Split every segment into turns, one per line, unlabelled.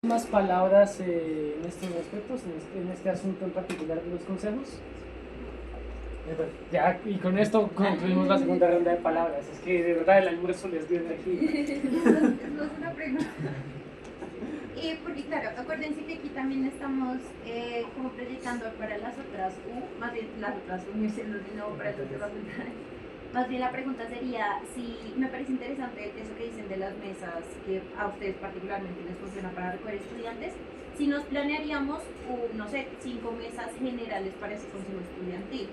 Más palabras en estos aspectos, en este asunto en particular de los consejos. Bueno, ya, y con esto concluimos la segunda ronda de palabras. Es que de verdad el almuerzo les dio energía.
No es una pregunta. Porque claro, acuérdense que aquí también estamos como proyectando para las otras más bien las otras universidades, no para las otras facultades. Más bien la pregunta sería si me parece interesante eso que dicen de las mesas que a ustedes particularmente les funciona para recoger estudiantes. Si nos planearíamos, no sé, 5 mesas generales para ese consejo estudiantil.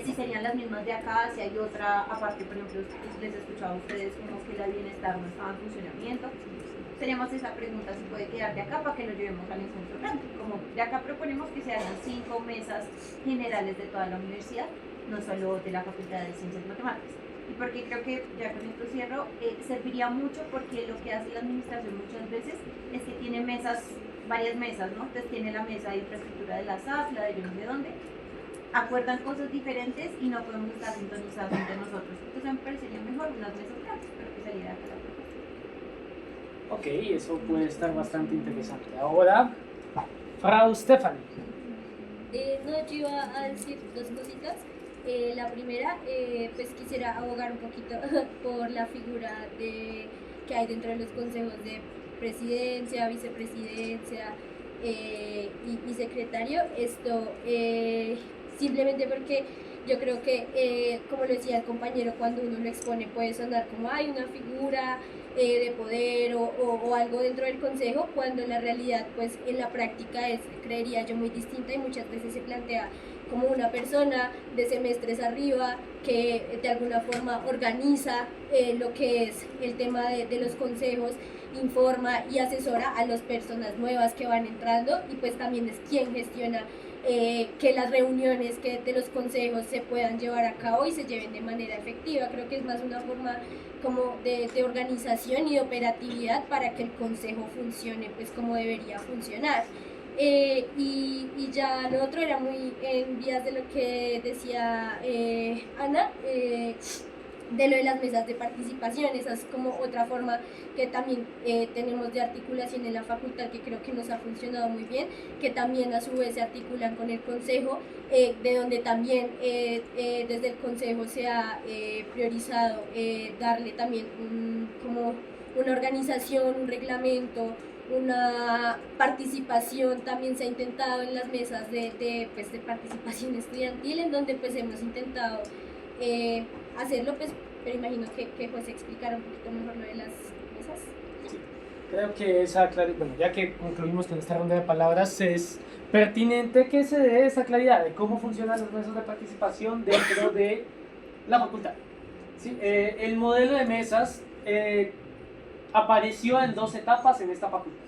Si serían las mismas de acá, si hay otra, aparte, por ejemplo, les he escuchado a ustedes como que la bienestar no estaba en funcionamiento. Seríamos esa pregunta si puede quedar de acá para que lo llevemos al encuentro grande. Como de acá proponemos que se hagan 5 mesas generales de toda la universidad, no solo de la Facultad de Ciencias y Matemáticas. Y porque creo que, ya con esto cierro, serviría mucho porque lo que hace la administración muchas veces es que tiene mesas, varias mesas, ¿no? Entonces tiene la mesa de infraestructura de la SAF, la de yo no sé dónde, acuerdan cosas diferentes y no podemos estar sintonizados entre nosotros. Entonces me parecería mejor unas mesas grandes, pero que saliera acá la propuesta.
Ok, eso puede estar bastante interesante. Ahora, Frau Stephanie.
No, yo iba a decir dos cositas. La primera, pues quisiera abogar un poquito por la figura que hay dentro de los consejos de presidencia, vicepresidencia y secretario. Esto simplemente porque yo creo que, como lo decía el compañero, cuando uno lo expone puede sonar como hay una figura de poder o algo dentro del consejo, cuando en la realidad, pues en la práctica es, creería yo, muy distinta y muchas veces se plantea como una persona de semestres arriba que de alguna forma organiza lo que es el tema de los consejos, informa y asesora a las personas nuevas que van entrando y pues también es quien gestiona que las reuniones de los consejos se puedan llevar a cabo y se lleven de manera efectiva. Creo que es más una forma como de organización y de operatividad para que el consejo funcione pues como debería funcionar. Y ya lo otro era muy en vías de lo que decía Ana, de lo de las mesas de participación. Esa es como otra forma que también tenemos de articulación en la facultad, que creo que nos ha funcionado muy bien, que también a su vez se articulan con el consejo, de donde también desde el consejo se ha priorizado darle también como una organización, un reglamento, una participación. También se ha intentado en las mesas pues, de participación estudiantil, en donde pues hemos intentado hacerlo, pues, pero imagino que José explicara un poquito mejor lo de las mesas.
Sí, creo que bueno, ya que concluimos con esta ronda de palabras, es pertinente que se dé esa claridad de cómo funcionan los mesas de participación dentro de la facultad. ¿Sí? El modelo de mesas apareció en 2 etapas en esta facultad.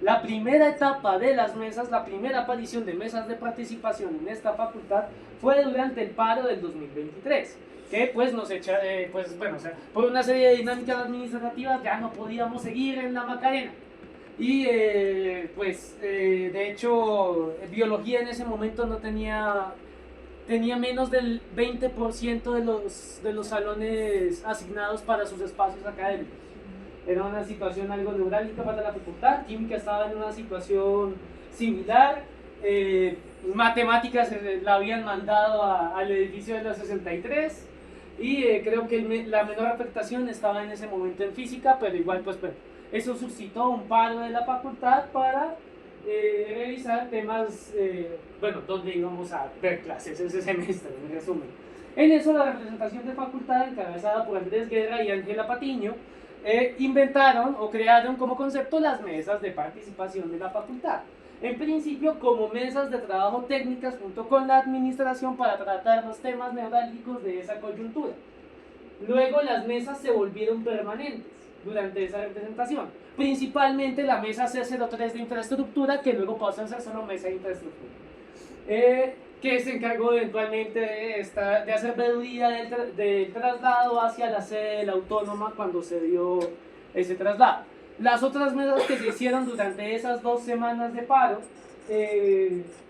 La primera etapa de las mesas, la primera aparición de mesas de participación en esta facultad fue durante el paro del 2023, que pues nos echa, pues bueno, o sea, por una serie de dinámicas administrativas ya no podíamos seguir en la Macarena. Y de hecho, biología en ese momento no tenía menos del 20% de los salones asignados para sus espacios académicos. Era una situación algo neurálgica para la facultad. Química estaba en una situación similar. Matemáticas la habían mandado al edificio de la 63 y creo que la menor afectación estaba en ese momento en física, pero igual pues bueno, eso suscitó un paro de la facultad para revisar temas, donde íbamos a ver clases ese semestre, en resumen. En eso la representación de facultad, encabezada por Andrés Guerra y Ángela Patiño, inventaron o crearon como concepto las mesas de participación de la facultad. En principio como mesas de trabajo técnicas junto con la administración para tratar los temas neurálgicos de esa coyuntura. Luego las mesas se volvieron permanentes durante esa representación, principalmente la mesa C03 de infraestructura, que luego pasó a ser solo mesa de infraestructura, que se encargó eventualmente de hacer veeduría del traslado hacia la sede de la autónoma cuando se dio ese traslado. Las otras mesas que se hicieron durante esas 2 semanas de paro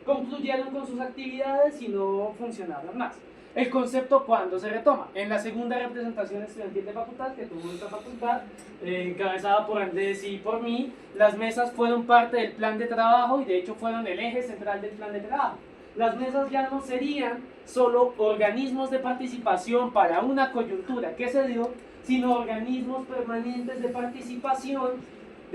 concluyeron con sus actividades y no funcionaron más. ¿El concepto cuándo se retoma? En la segunda representación estudiantil de facultad que tuvo esta facultad, encabezada por Andrés y por mí. Las mesas fueron parte del plan de trabajo y de hecho fueron el eje central del plan de trabajo. Las mesas ya no serían solo organismos de participación para una coyuntura que se dio, sino organismos permanentes de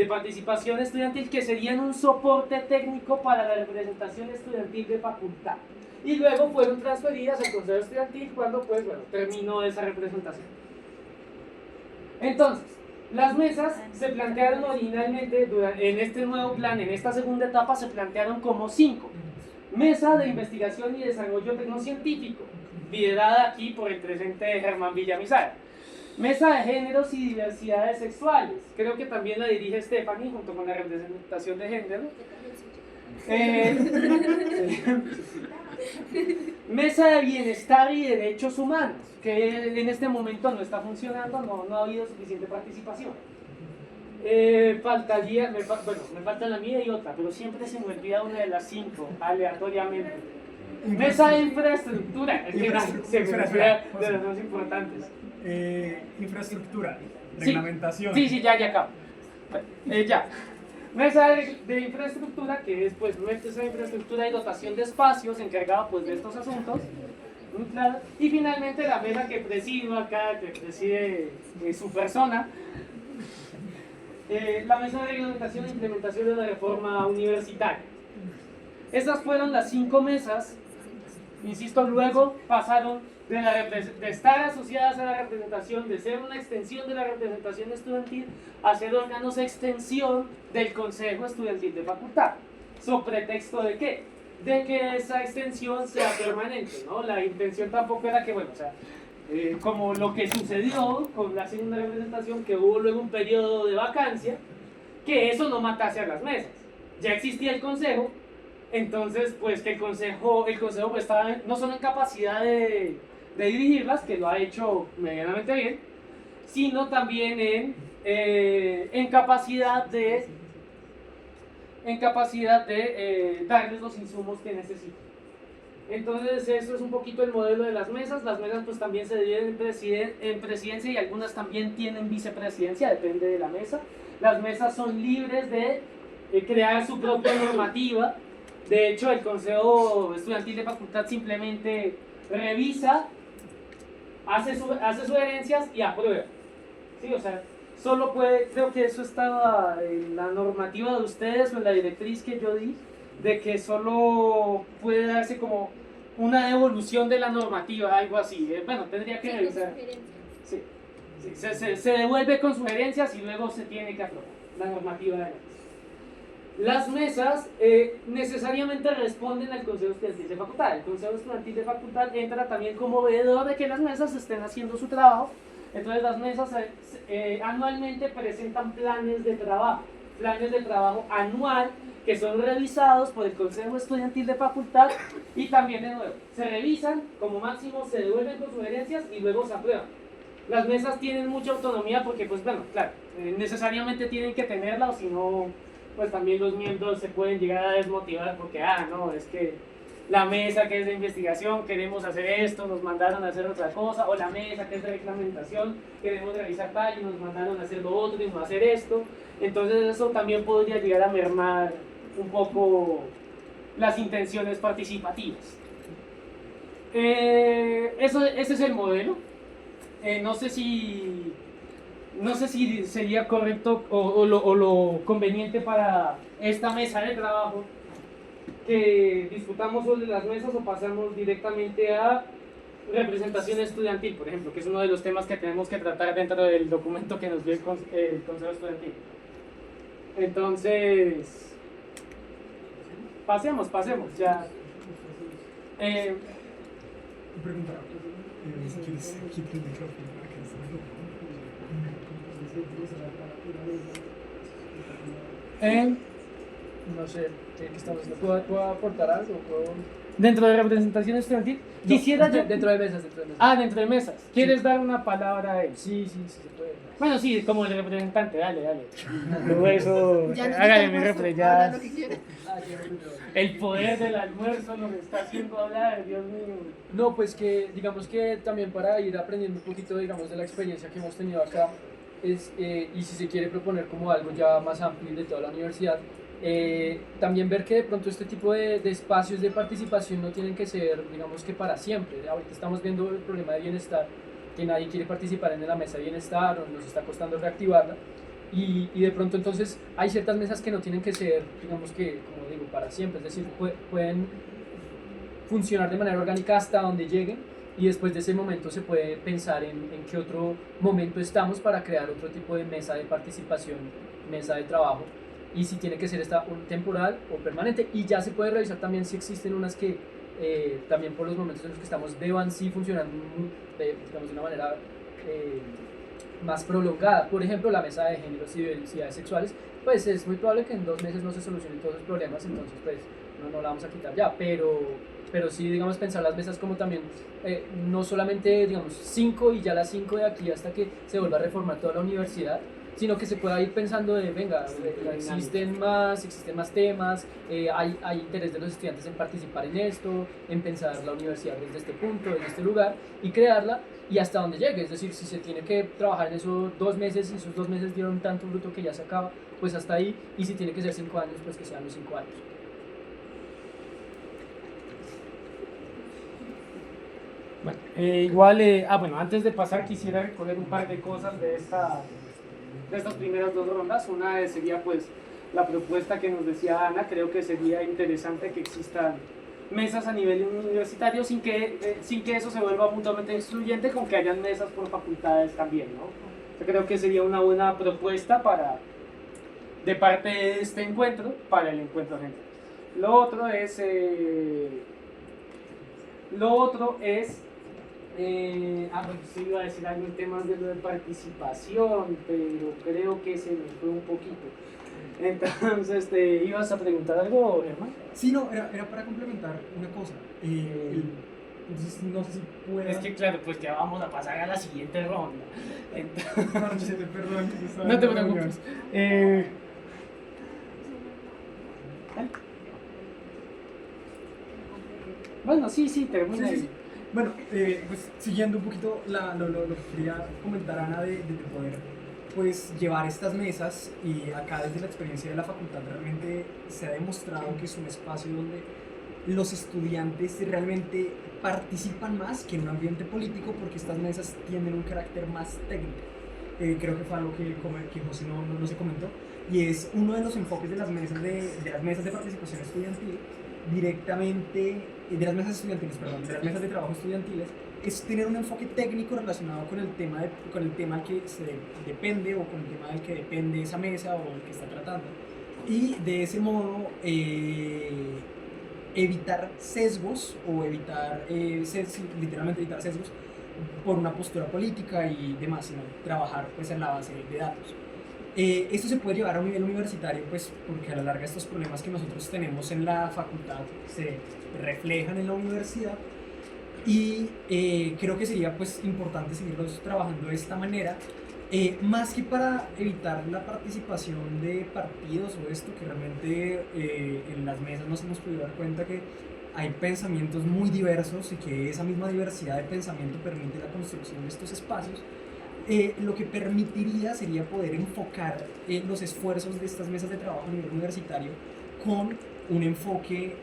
participación estudiantil que serían un soporte técnico para la representación estudiantil de facultad. Y luego fueron transferidas al Consejo Estudiantil cuando pues, bueno, terminó esa representación. Entonces, las mesas se plantearon originalmente en este nuevo plan, en esta segunda etapa, se plantearon como 5. Mesa de Investigación y Desarrollo Tecnocientífico, liderada aquí por el presente Germán Villamizar. Mesa de Géneros y Diversidades Sexuales, creo que también la dirige Stephanie junto con la representación de género. Mesa de Bienestar y Derechos Humanos, que en este momento no está funcionando, no ha habido suficiente participación. Me falta la mía y otra, pero siempre se me olvida una de las 5, aleatoriamente. Mesa de Infraestructura, es que se me olvida de las más importantes.
Infraestructura, reglamentación.
Sí, ya acabo. Ya. Mesa de Infraestructura, que es pues mesa de infraestructura y dotación de espacios, encargada pues de estos asuntos. Muy claro. Y finalmente la mesa que presido acá, que preside su persona, la mesa de reglamentación e implementación de la reforma universitaria. Esas fueron las 5 mesas, insisto, luego pasaron de estar asociadas a la representación, de ser una extensión de la representación estudiantil, a ser órganos extensión del Consejo Estudiantil de Facultad. ¿So pretexto de qué? De que esa extensión sea permanente, ¿no? La intención tampoco era que, bueno, o sea, como lo que sucedió con la segunda representación, que hubo luego un periodo de vacancia, que eso no matase a las mesas. Ya existía el Consejo, entonces, pues que el consejo pues, estaba no solo en capacidad de dirigirlas, que lo ha hecho medianamente bien, sino también en capacidad de darles los insumos que necesitan. Entonces, eso es un poquito el modelo de las mesas. Las mesas pues también se dividen en presidencia y algunas también tienen vicepresidencia, depende de la mesa. Las mesas son libres de crear su propia normativa. De hecho, el Consejo Estudiantil de Facultad simplemente revisa, hace sugerencias y aprueba. ¿Sí? O sea, solo puede, creo que eso estaba en la normativa de ustedes o en la directriz que yo di, de que solo puede darse como una devolución de la normativa, algo así. Bueno, tendría que revisar. Sí, se devuelve con sugerencias y luego se tiene que aprobar la normativa de la mesa. Las mesas necesariamente responden al Consejo Estudiantil de Facultad. El Consejo Estudiantil de Facultad entra también como veedor de que las mesas estén haciendo su trabajo. Entonces las mesas anualmente presentan planes de trabajo anual que son revisados por el Consejo Estudiantil de Facultad y también de nuevo se revisan, como máximo se devuelven con sugerencias y luego se aprueban. Las mesas tienen mucha autonomía porque pues bueno, claro, necesariamente tienen que tenerla o si no pues también los miembros se pueden llegar a desmotivar porque, no, es que la mesa que es de investigación, queremos hacer esto, nos mandaron a hacer otra cosa, o la mesa que es de reglamentación, queremos realizar tal y nos mandaron a hacer lo otro y no hacer esto. Entonces eso también podría llegar a mermar un poco las intenciones participativas. Ese es el modelo. No sé si sería correcto o lo conveniente para esta mesa de trabajo que discutamos sobre las mesas o pasamos directamente a representación estudiantil, por ejemplo, que es uno de los temas que tenemos que tratar dentro del documento que nos dio el Consejo Estudiantil. Entonces, pasemos, ya.
Pregunta, si quieres, quita el micrófono para que se
no sé, ¿qué estamos haciendo? ¿Puedo aportar algo?
Dentro de representación estudiantil, quisiera yo...
Dentro de mesas.
Ah, dentro de mesas. ¿Quieres dar una palabra a él?
Sí, se puede.
Bueno, sí, como el representante, dale. Todo eso,
Ya no
hágale
está
mi
puesto,
repre,
habla
ya.
lo que quiera.
El poder del almuerzo nos está haciendo hablar, Dios mío.
No, pues que digamos que también para ir aprendiendo un poquito, digamos, de la experiencia que hemos tenido acá, y si se quiere proponer como algo ya más amplio de toda la universidad, también ver que de pronto este tipo de espacios de participación no tienen que ser, digamos que para siempre. Ahorita estamos viendo el problema de bienestar, que nadie quiere participar en la mesa de bienestar o nos está costando reactivarla. Y de pronto entonces hay ciertas mesas que no tienen que ser, digamos que, como digo, para siempre, es decir, pueden funcionar de manera orgánica hasta donde lleguen y después de ese momento se puede pensar en qué otro momento estamos para crear otro tipo de mesa de participación, mesa de trabajo, y si tiene que ser temporal o permanente, y ya se puede revisar también si existen unas que también por los momentos en los que estamos deban sí funcionar digamos, de una manera más prolongada. Por ejemplo, la mesa de géneros y diversidades sexuales, pues es muy probable que en 2 meses no se solucionen todos los problemas, entonces pues no la vamos a quitar ya, pero sí, digamos, pensar las mesas como también, no solamente, digamos, 5 y ya las 5 de aquí hasta que se vuelva a reformar toda la universidad, sino que se pueda ir pensando de, venga, existen más temas, hay interés de los estudiantes en participar en esto, en pensar la universidad desde este punto, desde este lugar, y crearla, y hasta donde llegue. Es decir, si se tiene que trabajar en eso 2 meses, y esos 2 meses dieron tanto fruto que ya se acaba, pues hasta ahí, y si tiene que ser 5 años, pues que sean los 5 años.
Bueno, igual, bueno, antes de pasar quisiera recoger un par de cosas de estas primeras 2 rondas. Una sería pues la propuesta que nos decía Ana. Creo que sería interesante que existan mesas a nivel universitario sin que eso se vuelva mutuamente excluyente, con que hayan mesas por facultades también, ¿no? Yo creo que sería una buena propuesta de parte de este encuentro para el encuentro general. Lo otro es bueno, sí iba a decir algo en temas de lo de participación, pero creo que se me fue un poquito. Entonces, ¿ibas a preguntar algo, hermano?
Sí, no, era para complementar una cosa. Entonces, no sé si pueda...
Es que claro, pues ya vamos a pasar a la siguiente ronda. Entonces,
Perdón.
no te preocupes. Bueno, sí, termina.
Sí. Bueno, pues siguiendo un poquito lo que quería comentar, Ana, de poder pues llevar estas mesas, y acá desde la experiencia de la facultad realmente se ha demostrado que es un espacio donde los estudiantes realmente participan más que en un ambiente político, porque estas mesas tienen un carácter más técnico. Creo que fue algo que José no se comentó, y es uno de los enfoques de las mesas de participación estudiantil directamente, de las mesas de trabajo estudiantiles, es tener un enfoque técnico relacionado con el tema al que se depende, o con el tema del que depende esa mesa o el que está tratando, y de ese modo evitar sesgos, o literalmente evitar sesgos por una postura política y demás, sino trabajar pues en la base de datos. Esto se puede llevar a un nivel universitario, pues porque a la larga estos problemas que nosotros tenemos en la facultad se reflejan en la universidad, y creo que sería pues importante seguirlos trabajando de esta manera, más que para evitar la participación de partidos o esto, que realmente en las mesas nos hemos podido dar cuenta que hay pensamientos muy diversos, y que esa misma diversidad de pensamiento permite la construcción de estos espacios. Lo que permitiría sería poder enfocar los esfuerzos de estas mesas de trabajo a nivel universitario con un enfoque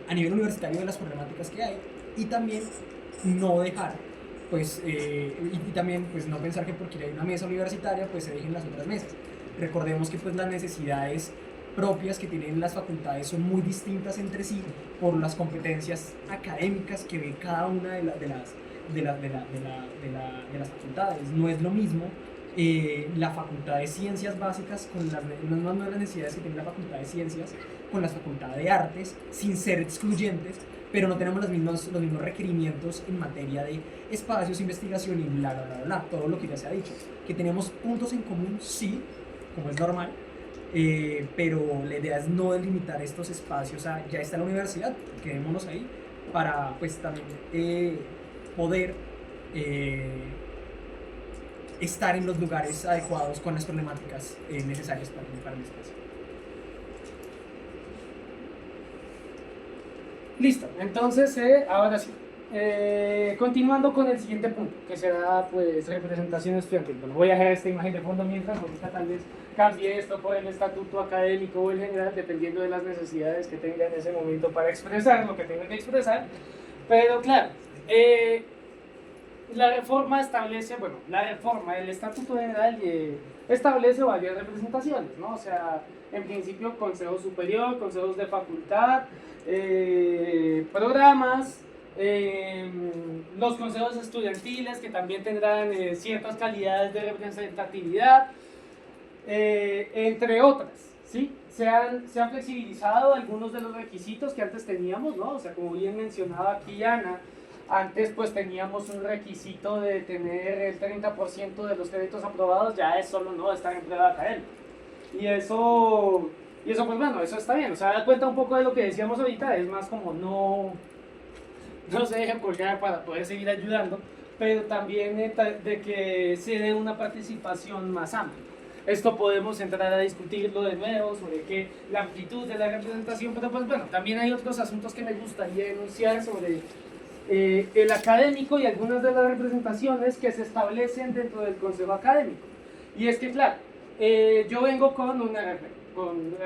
a nivel universitario de las problemáticas que hay, y también no dejar, pues, y también pues no pensar que porque hay una mesa universitaria pues se dejen las otras mesas. Recordemos que pues las necesidades propias que tienen las facultades son muy distintas entre sí por las competencias académicas que ve cada una de las facultades. No es lo mismo la facultad de ciencias básicas con las necesidades que tiene la facultad de ciencias con la facultad de artes, sin ser excluyentes, pero no tenemos los mismos requerimientos en materia de espacios, investigación y bla, todo lo que ya se ha dicho. Que tenemos puntos en común, sí, como es normal, pero la idea es no delimitar estos espacios ya está la universidad, quedémonos ahí, para pues también poder estar en los lugares adecuados con las problemáticas necesarias para el espacio.
Listo, entonces ahora sí, continuando con el siguiente punto, que será pues representación estudiantil. Bueno, voy a dejar esta imagen de fondo mientras, ahorita tal vez cambie esto por el estatuto académico o el general, dependiendo de las necesidades que tenga en ese momento para expresar lo que tenga que expresar. Pero claro, la reforma establece, bueno, la reforma del estatuto general establece varias representaciones, ¿no? O sea, en principio consejo superior, consejos de facultad, programas, los consejos estudiantiles que también tendrán ciertas calidades de representatividad, entre otras, ¿sí? Se han flexibilizado algunos de los requisitos que antes teníamos, ¿no? O sea, como bien mencionaba aquí Ana, antes pues teníamos un requisito de tener el 30% de los créditos aprobados, ya es solo no estar en prueba académica. Y eso pues bueno, eso está bien, o sea, da cuenta un poco de lo que decíamos ahorita, es más como no se dejen colgar para poder seguir ayudando, pero también de que se dé una participación más amplia. Esto podemos entrar a discutirlo de nuevo sobre qué la amplitud de la representación, pero pues bueno, también hay otros asuntos que me gustaría enunciar sobre el académico y algunas de las representaciones que se establecen dentro del consejo académico. Y es que claro, yo vengo con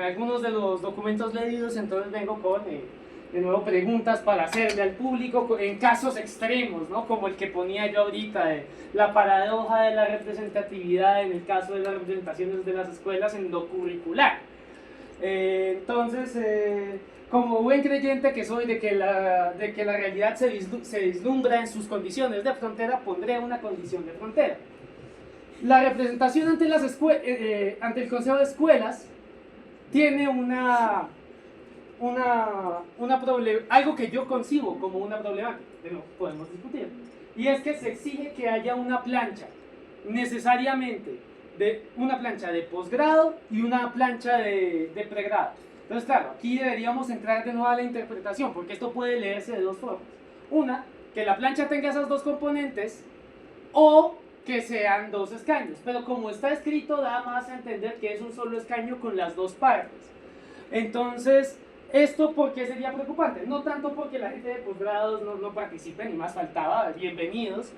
algunos de los documentos leídos, entonces vengo con de nuevo preguntas para hacerle al público en casos extremos, ¿no? Como el que ponía yo ahorita, la paradoja de la representatividad en el caso de las representaciones de las escuelas en lo curricular. Entonces, como buen creyente que soy de que la realidad se vislumbra en sus condiciones de frontera, pondré una condición de frontera. La representación ante el Consejo de Escuelas tiene algo que yo concibo como una problemática, pero podemos discutir, y es que se exige que haya una plancha, necesariamente una plancha de posgrado y una plancha de pregrado. Entonces claro, aquí deberíamos entrar de nuevo a la interpretación, porque esto puede leerse de dos formas. Una, que la plancha tenga esas dos componentes, o que sean dos escaños, pero como está escrito da más a entender que es un solo escaño con las dos partes. Entonces, ¿esto por qué sería preocupante? No tanto porque la gente de posgrados no participe, ni más faltaba, bienvenidos,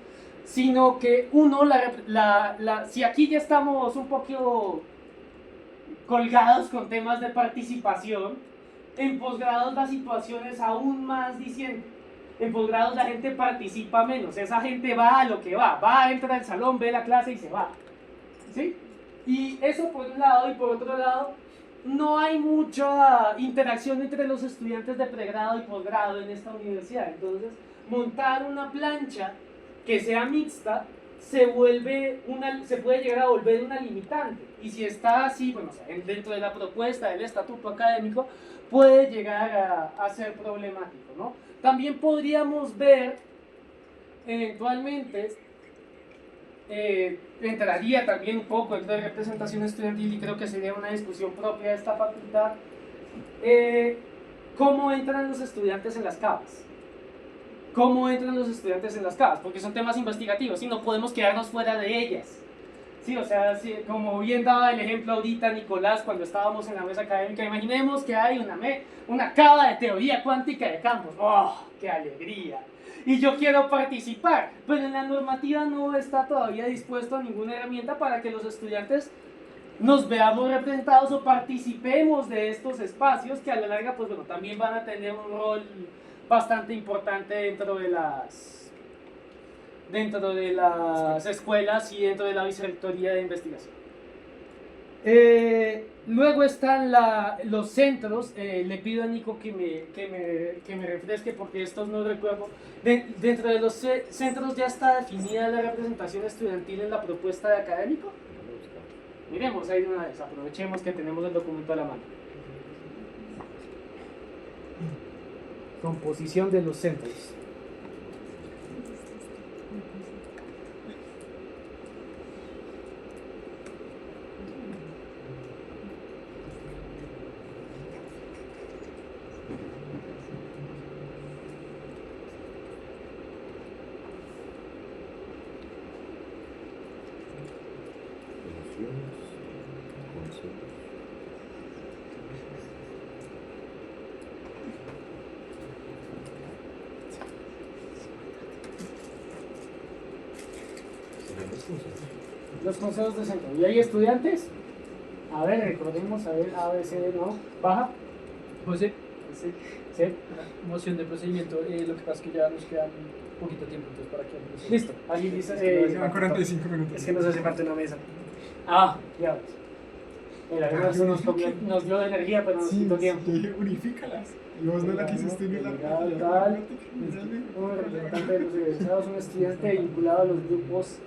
sino que uno, si aquí ya estamos un poco colgados con temas de participación, en posgrados la situación es aún más diciente. En posgrados la gente participa menos, esa gente va a lo que va, entra al salón, ve la clase y se va, ¿sí? Y eso por un lado, y por otro lado, no hay mucha interacción entre los estudiantes de pregrado y posgrado en esta universidad. Entonces, montar una plancha que sea mixta se puede llegar a volver una limitante. Y si está así, bueno, dentro de la propuesta del estatuto académico, puede llegar a ser problemático, ¿no? También podríamos ver, eventualmente, entraría también un poco dentro de representación estudiantil, y creo que sería una discusión propia de esta facultad, cómo entran los estudiantes en las cavas. ¿Cómo entran los estudiantes en las cavas? Porque son temas investigativos y no podemos quedarnos fuera de ellas. Sí, o sea, sí, como bien daba el ejemplo ahorita Nicolás cuando estábamos en la mesa académica, imaginemos que hay una cava de teoría cuántica de campos. ¡Oh, qué alegría! Y yo quiero participar, pero en la normativa no está todavía dispuesto a ninguna herramienta para que los estudiantes nos veamos representados o participemos de estos espacios que a la larga, pues bueno, también van a tener un rol bastante importante dentro de las escuelas y dentro de la vicerrectoría de investigación. Luego están los centros. Le pido a Nico que me refresque porque estos no recuerdo. Dentro de los centros ya está definida la representación estudiantil en la propuesta de académico. Miremos ahí de una vez, aprovechemos que tenemos el documento a la mano. Composición de los centros. los consejos de centro. ¿Y hay estudiantes? A ver, recordemos, a ver, A, B, C, D, ¿no? Baja.
José,
Sí. Sí.
moción de procedimiento. Lo que pasa es que ya nos quedan poquito tiempo, entonces para que empecemos.
Listo. Alguien dice.
Llevan 45 minutos.
Es que nos hace falta una mesa. Ah, ya ves. El almuerzo nos dio energía, pero nos quitó tiempo.
Unifícalas. Y vos no la quisiste ni la
Tal, un representante de los egresados, un estudiante vinculado a los grupos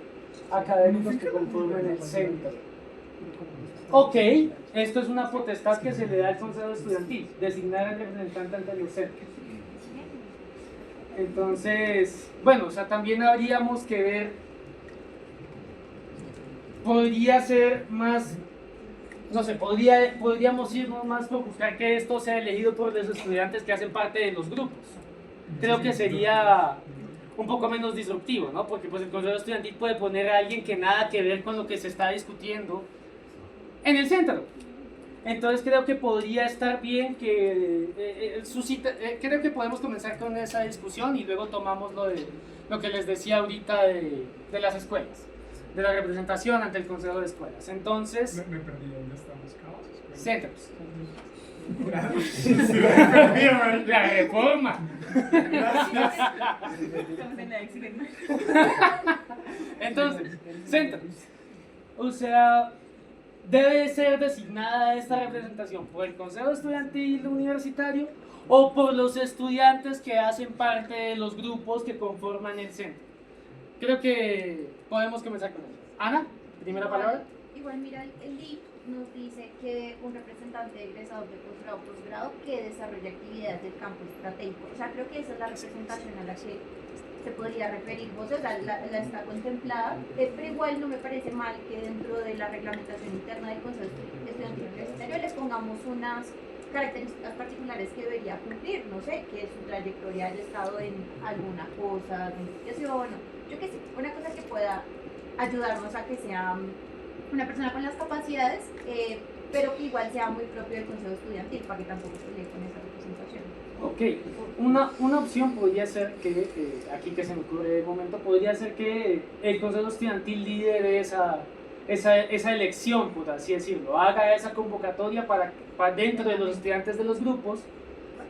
académicos que conforman el centro. Ok, esto es una potestad que se le da al consejo estudiantil, designar al representante ante los centros. Entonces, bueno, o sea, también habríamos que ver, podría ser más, no sé, podríamos irnos más por buscar que esto sea elegido por los estudiantes que hacen parte de los grupos. Creo que sería un poco menos disruptivo, ¿no? Porque pues el consejo estudiantil puede poner a alguien que nada que ver con lo que se está discutiendo en el centro. Entonces creo que podría estar bien que creo que podemos comenzar con esa discusión y luego tomamos lo que les decía ahorita de las escuelas, de la representación ante el consejo de escuelas. Entonces,
Me perdí, ¿dónde estamos? Cabos.
centros.
Gracias.
La reforma.
Estamos en la extrema.
Entonces, centros. O sea, debe ser designada esta representación por el consejo estudiantil universitario o por los estudiantes que hacen parte de los grupos que conforman el centro. Creo que podemos comenzar con eso. Ana, primera palabra.
Igual, mira, el LIP nos dice que un representante egresado de posgrado o posgrado que desarrolle actividades del campo estratégico. O sea, creo que esa es la representación a la que se podría referir vos, o sea, la está contemplada, pero igual no me parece mal que dentro de la reglamentación interna del Consejo Estudiantil Universitario les pongamos unas características particulares que debería cumplir, no sé, que su trayectoria haya estado en alguna cosa, de investigación, yo qué sé, una cosa que pueda ayudarnos a que sea una persona con las capacidades, pero que igual sea muy propio del Consejo Estudiantil, para que tampoco se lee con esa representación.
Ok, una opción podría ser que, aquí que se me ocurre de momento, podría ser que el Consejo Estudiantil lidere esa elección, por así decirlo, haga esa convocatoria para dentro de los estudiantes de los grupos,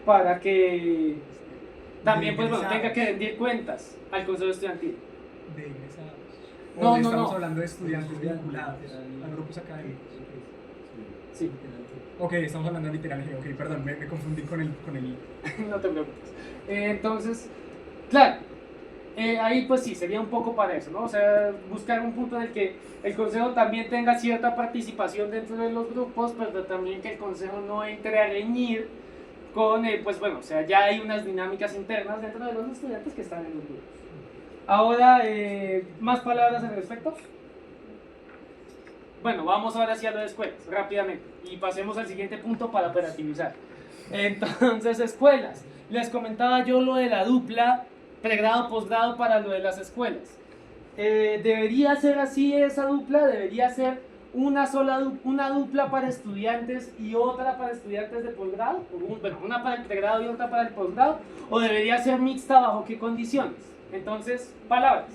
para que también pues, bueno, tenga que rendir cuentas al Consejo Estudiantil.
De egresados.
No,
estamos
no.
hablando de estudiantes vinculados a grupos académicos.
Sí.
Ok, estamos hablando de literalmente. Ok, perdón, me confundí con el
No te preocupes. Entonces, claro, ahí pues sí, sería un poco para eso, ¿no? O sea, buscar un punto en el que el consejo también tenga cierta participación dentro de los grupos, pero también que el consejo no entre a reñir con, pues bueno, o sea, ya hay unas dinámicas internas dentro de los estudiantes que están en los grupos. Ahora, ¿más palabras al respecto? Bueno, vamos ahora hacia lo de escuelas, rápidamente, y pasemos al siguiente punto para operativizar. Entonces, escuelas. Les comentaba yo lo de la dupla, pregrado, posgrado para lo de las escuelas. ¿Debería ser así esa dupla? ¿Debería ser una dupla para estudiantes y otra para estudiantes de posgrado? Bueno, una para el pregrado y otra para el posgrado. ¿O debería ser mixta? ¿Bajo qué condiciones? Entonces, palabras.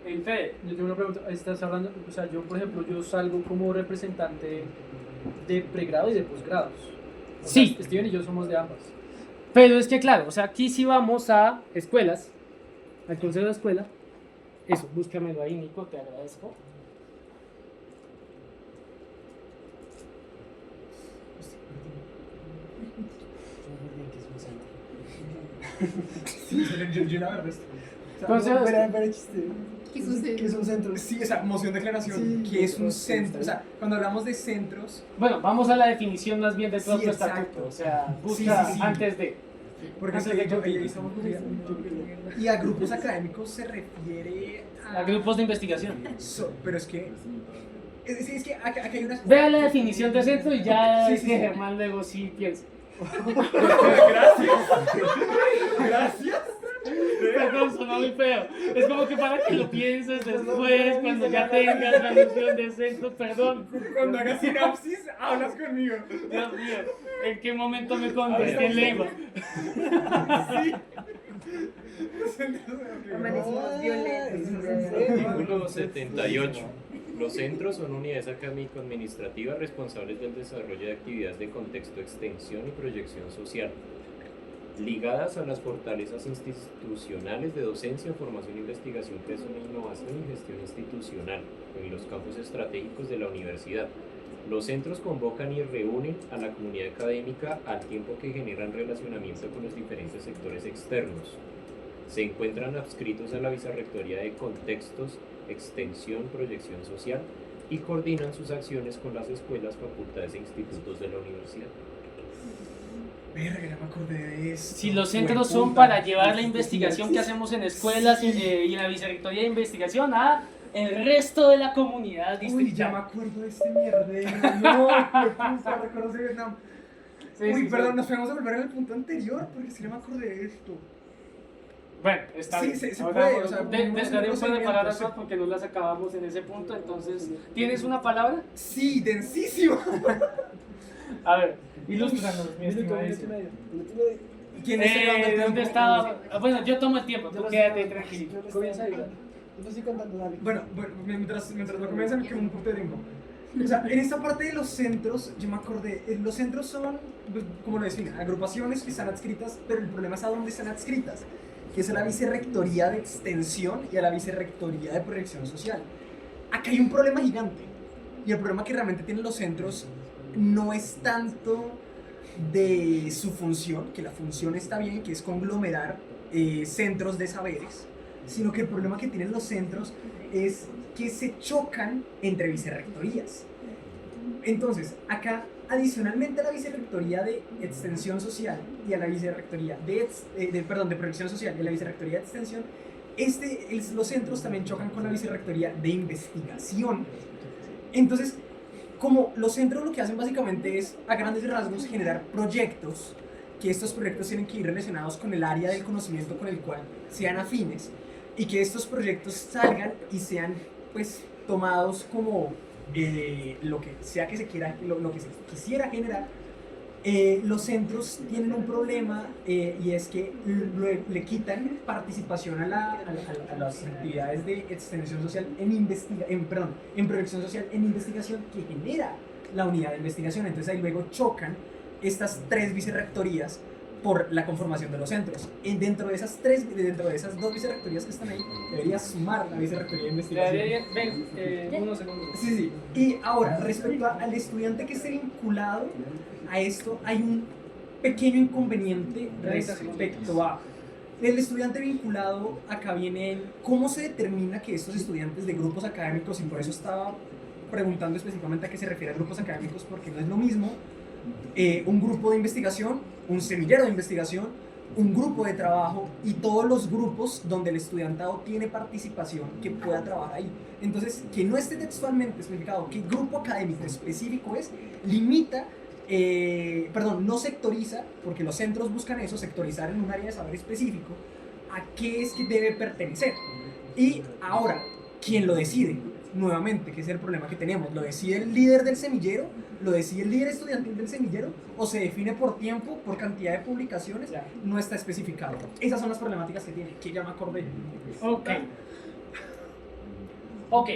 El Fede.
Yo tengo una pregunta, estás hablando, o sea, yo por ejemplo, yo salgo como representante de pregrado y de posgrados. O
Sí.
sea, Steven y yo somos de ambas.
Pero es que claro, o sea, aquí sí vamos a escuelas, al consejo de escuela. Eso, búscamelo ahí, Nico, te agradezco.
Sí, yo la verdad estoy.
Entonces,
¿Qué sucede?
¿Qué es un centro?
Sí, esa moción de declaración,
Sí,
que es un
los
centro. O
centros.
sea, cuando hablamos de centros,
bueno, vamos a la definición más bien de todo
Sí,
tu
exacto.
estatuto. O sea, busca
Sí.
antes de.
porque es
Antes
que
de que-
ahí estamos y a grupos académicos se refiere
A grupos de investigación.
pero es que es que aquí hay unas.
Vea la definición de centro y ya
Sí,
es
sí,
que
sí.
Germán luego sí piensa.
Gracias.
Perdón, sonó muy feo. Es como que para que lo pienses después, cuando ya tengas la noción de centro, perdón.
Cuando hagas sinapsis, hablas conmigo.
Dios mío, ¿en qué momento me contesté en lengua?
Amanecimos violentos.
Artículo 78. Los centros son unidades académico-administrativas responsables del desarrollo de actividades de contexto, extensión y proyección social, ligadas a las fortalezas institucionales de docencia, formación, investigación, creación e innovación y gestión institucional en los campos estratégicos de la universidad. Los centros convocan y reúnen a la comunidad académica al tiempo que generan relacionamiento con los diferentes sectores externos. Se encuentran adscritos a la Vicerrectoría de Contextos, Extensión, Proyección Social y coordinan sus acciones con las escuelas, facultades e institutos de la universidad.
Verga, ya me acordé de eso.
Si los centros son para llevar la investigación que hacemos en escuelas y en la Vicerrectoría de Investigación a el resto de la comunidad
Uy, ya
distrital.
me acuerdo de este mierdero. No, qué puta, recuerdo de Vietnam.
Sí,
Uy,
sí,
perdón,
sí.
nos podemos volver en el punto anterior porque si no me acordé de esto.
Bueno, está
Sí,
bien.
se
Ahora,
puede, o sea,
desgarré un par de palabras
sí.
más porque no las acabamos en ese punto. Entonces, ¿tienes una palabra?
Sí, densísimo.
A ver, ilústranos, mi
Minuto,
estimadísimo.
medio.
¿Quién es el grande del
¿Dónde
tiempo?
estaba? Bueno, yo tomo el tiempo, tú quédate tranquilo.
Comienza ahí, ¿verdad? Yo te estoy contando, dale.
Bueno, mientras lo comienzan, que un punto de tiempo. O sea, en esta parte de los centros, yo me acordé, los centros son, pues, como lo definen, agrupaciones que están adscritas, pero el problema es a dónde están adscritas, que es a la Vicerrectoría de Extensión y a la Vicerrectoría de Proyección Social. Acá hay un problema gigante, y el problema que realmente tienen los centros no es tanto de su función, que la función está bien, que es conglomerar centros de saberes, sino que el problema que tienen los centros es que se chocan entre vicerrectorías. Entonces, acá, adicionalmente a la Vicerrectoría de Extensión Social y a la Vicerrectoría de Proyección Social y a la Vicerrectoría de Extensión, los centros también chocan con la Vicerrectoría de Investigación. Entonces, como los centros lo que hacen básicamente es, a grandes rasgos, generar proyectos, que estos proyectos tienen que ir relacionados con el área del conocimiento con el cual sean afines, y que estos proyectos salgan y sean, pues, tomados como lo que sea que se quiera, lo que se quisiera generar. Los centros tienen un problema y es que le quitan participación a las actividades de extensión social en proyección social en investigación que genera la unidad de investigación. Entonces ahí luego chocan estas tres vicerrectorías por la conformación de los centros. Dentro de esas dos vicerrectorías que están ahí, debería sumar la Vicerrectoría de Investigación.
Ven, unos segundos.
Sí. Y ahora, respecto al estudiante que esté vinculado a esto, hay un pequeño inconveniente respecto a el estudiante vinculado. Acá viene cómo se determina que estos estudiantes de grupos académicos, y por eso estaba preguntando específicamente a qué se refiere a grupos académicos, porque no es lo mismo un grupo de investigación, un semillero de investigación, un grupo de trabajo y todos los grupos donde el estudiantado tiene participación que pueda trabajar ahí. Entonces, que no esté textualmente especificado qué grupo académico específico es, limita, no sectoriza, porque los centros buscan eso, sectorizar en un área de saber específico, a qué es que debe pertenecer. Y ahora, ¿quién lo decide? Nuevamente, que es el problema que tenemos. ¿Lo decide el líder del semillero? ¿Lo decide el líder estudiantil del semillero? ¿O se define por tiempo, por cantidad de publicaciones? No está especificado. Esas son las problemáticas que tiene, que ya me acordé.
Ok,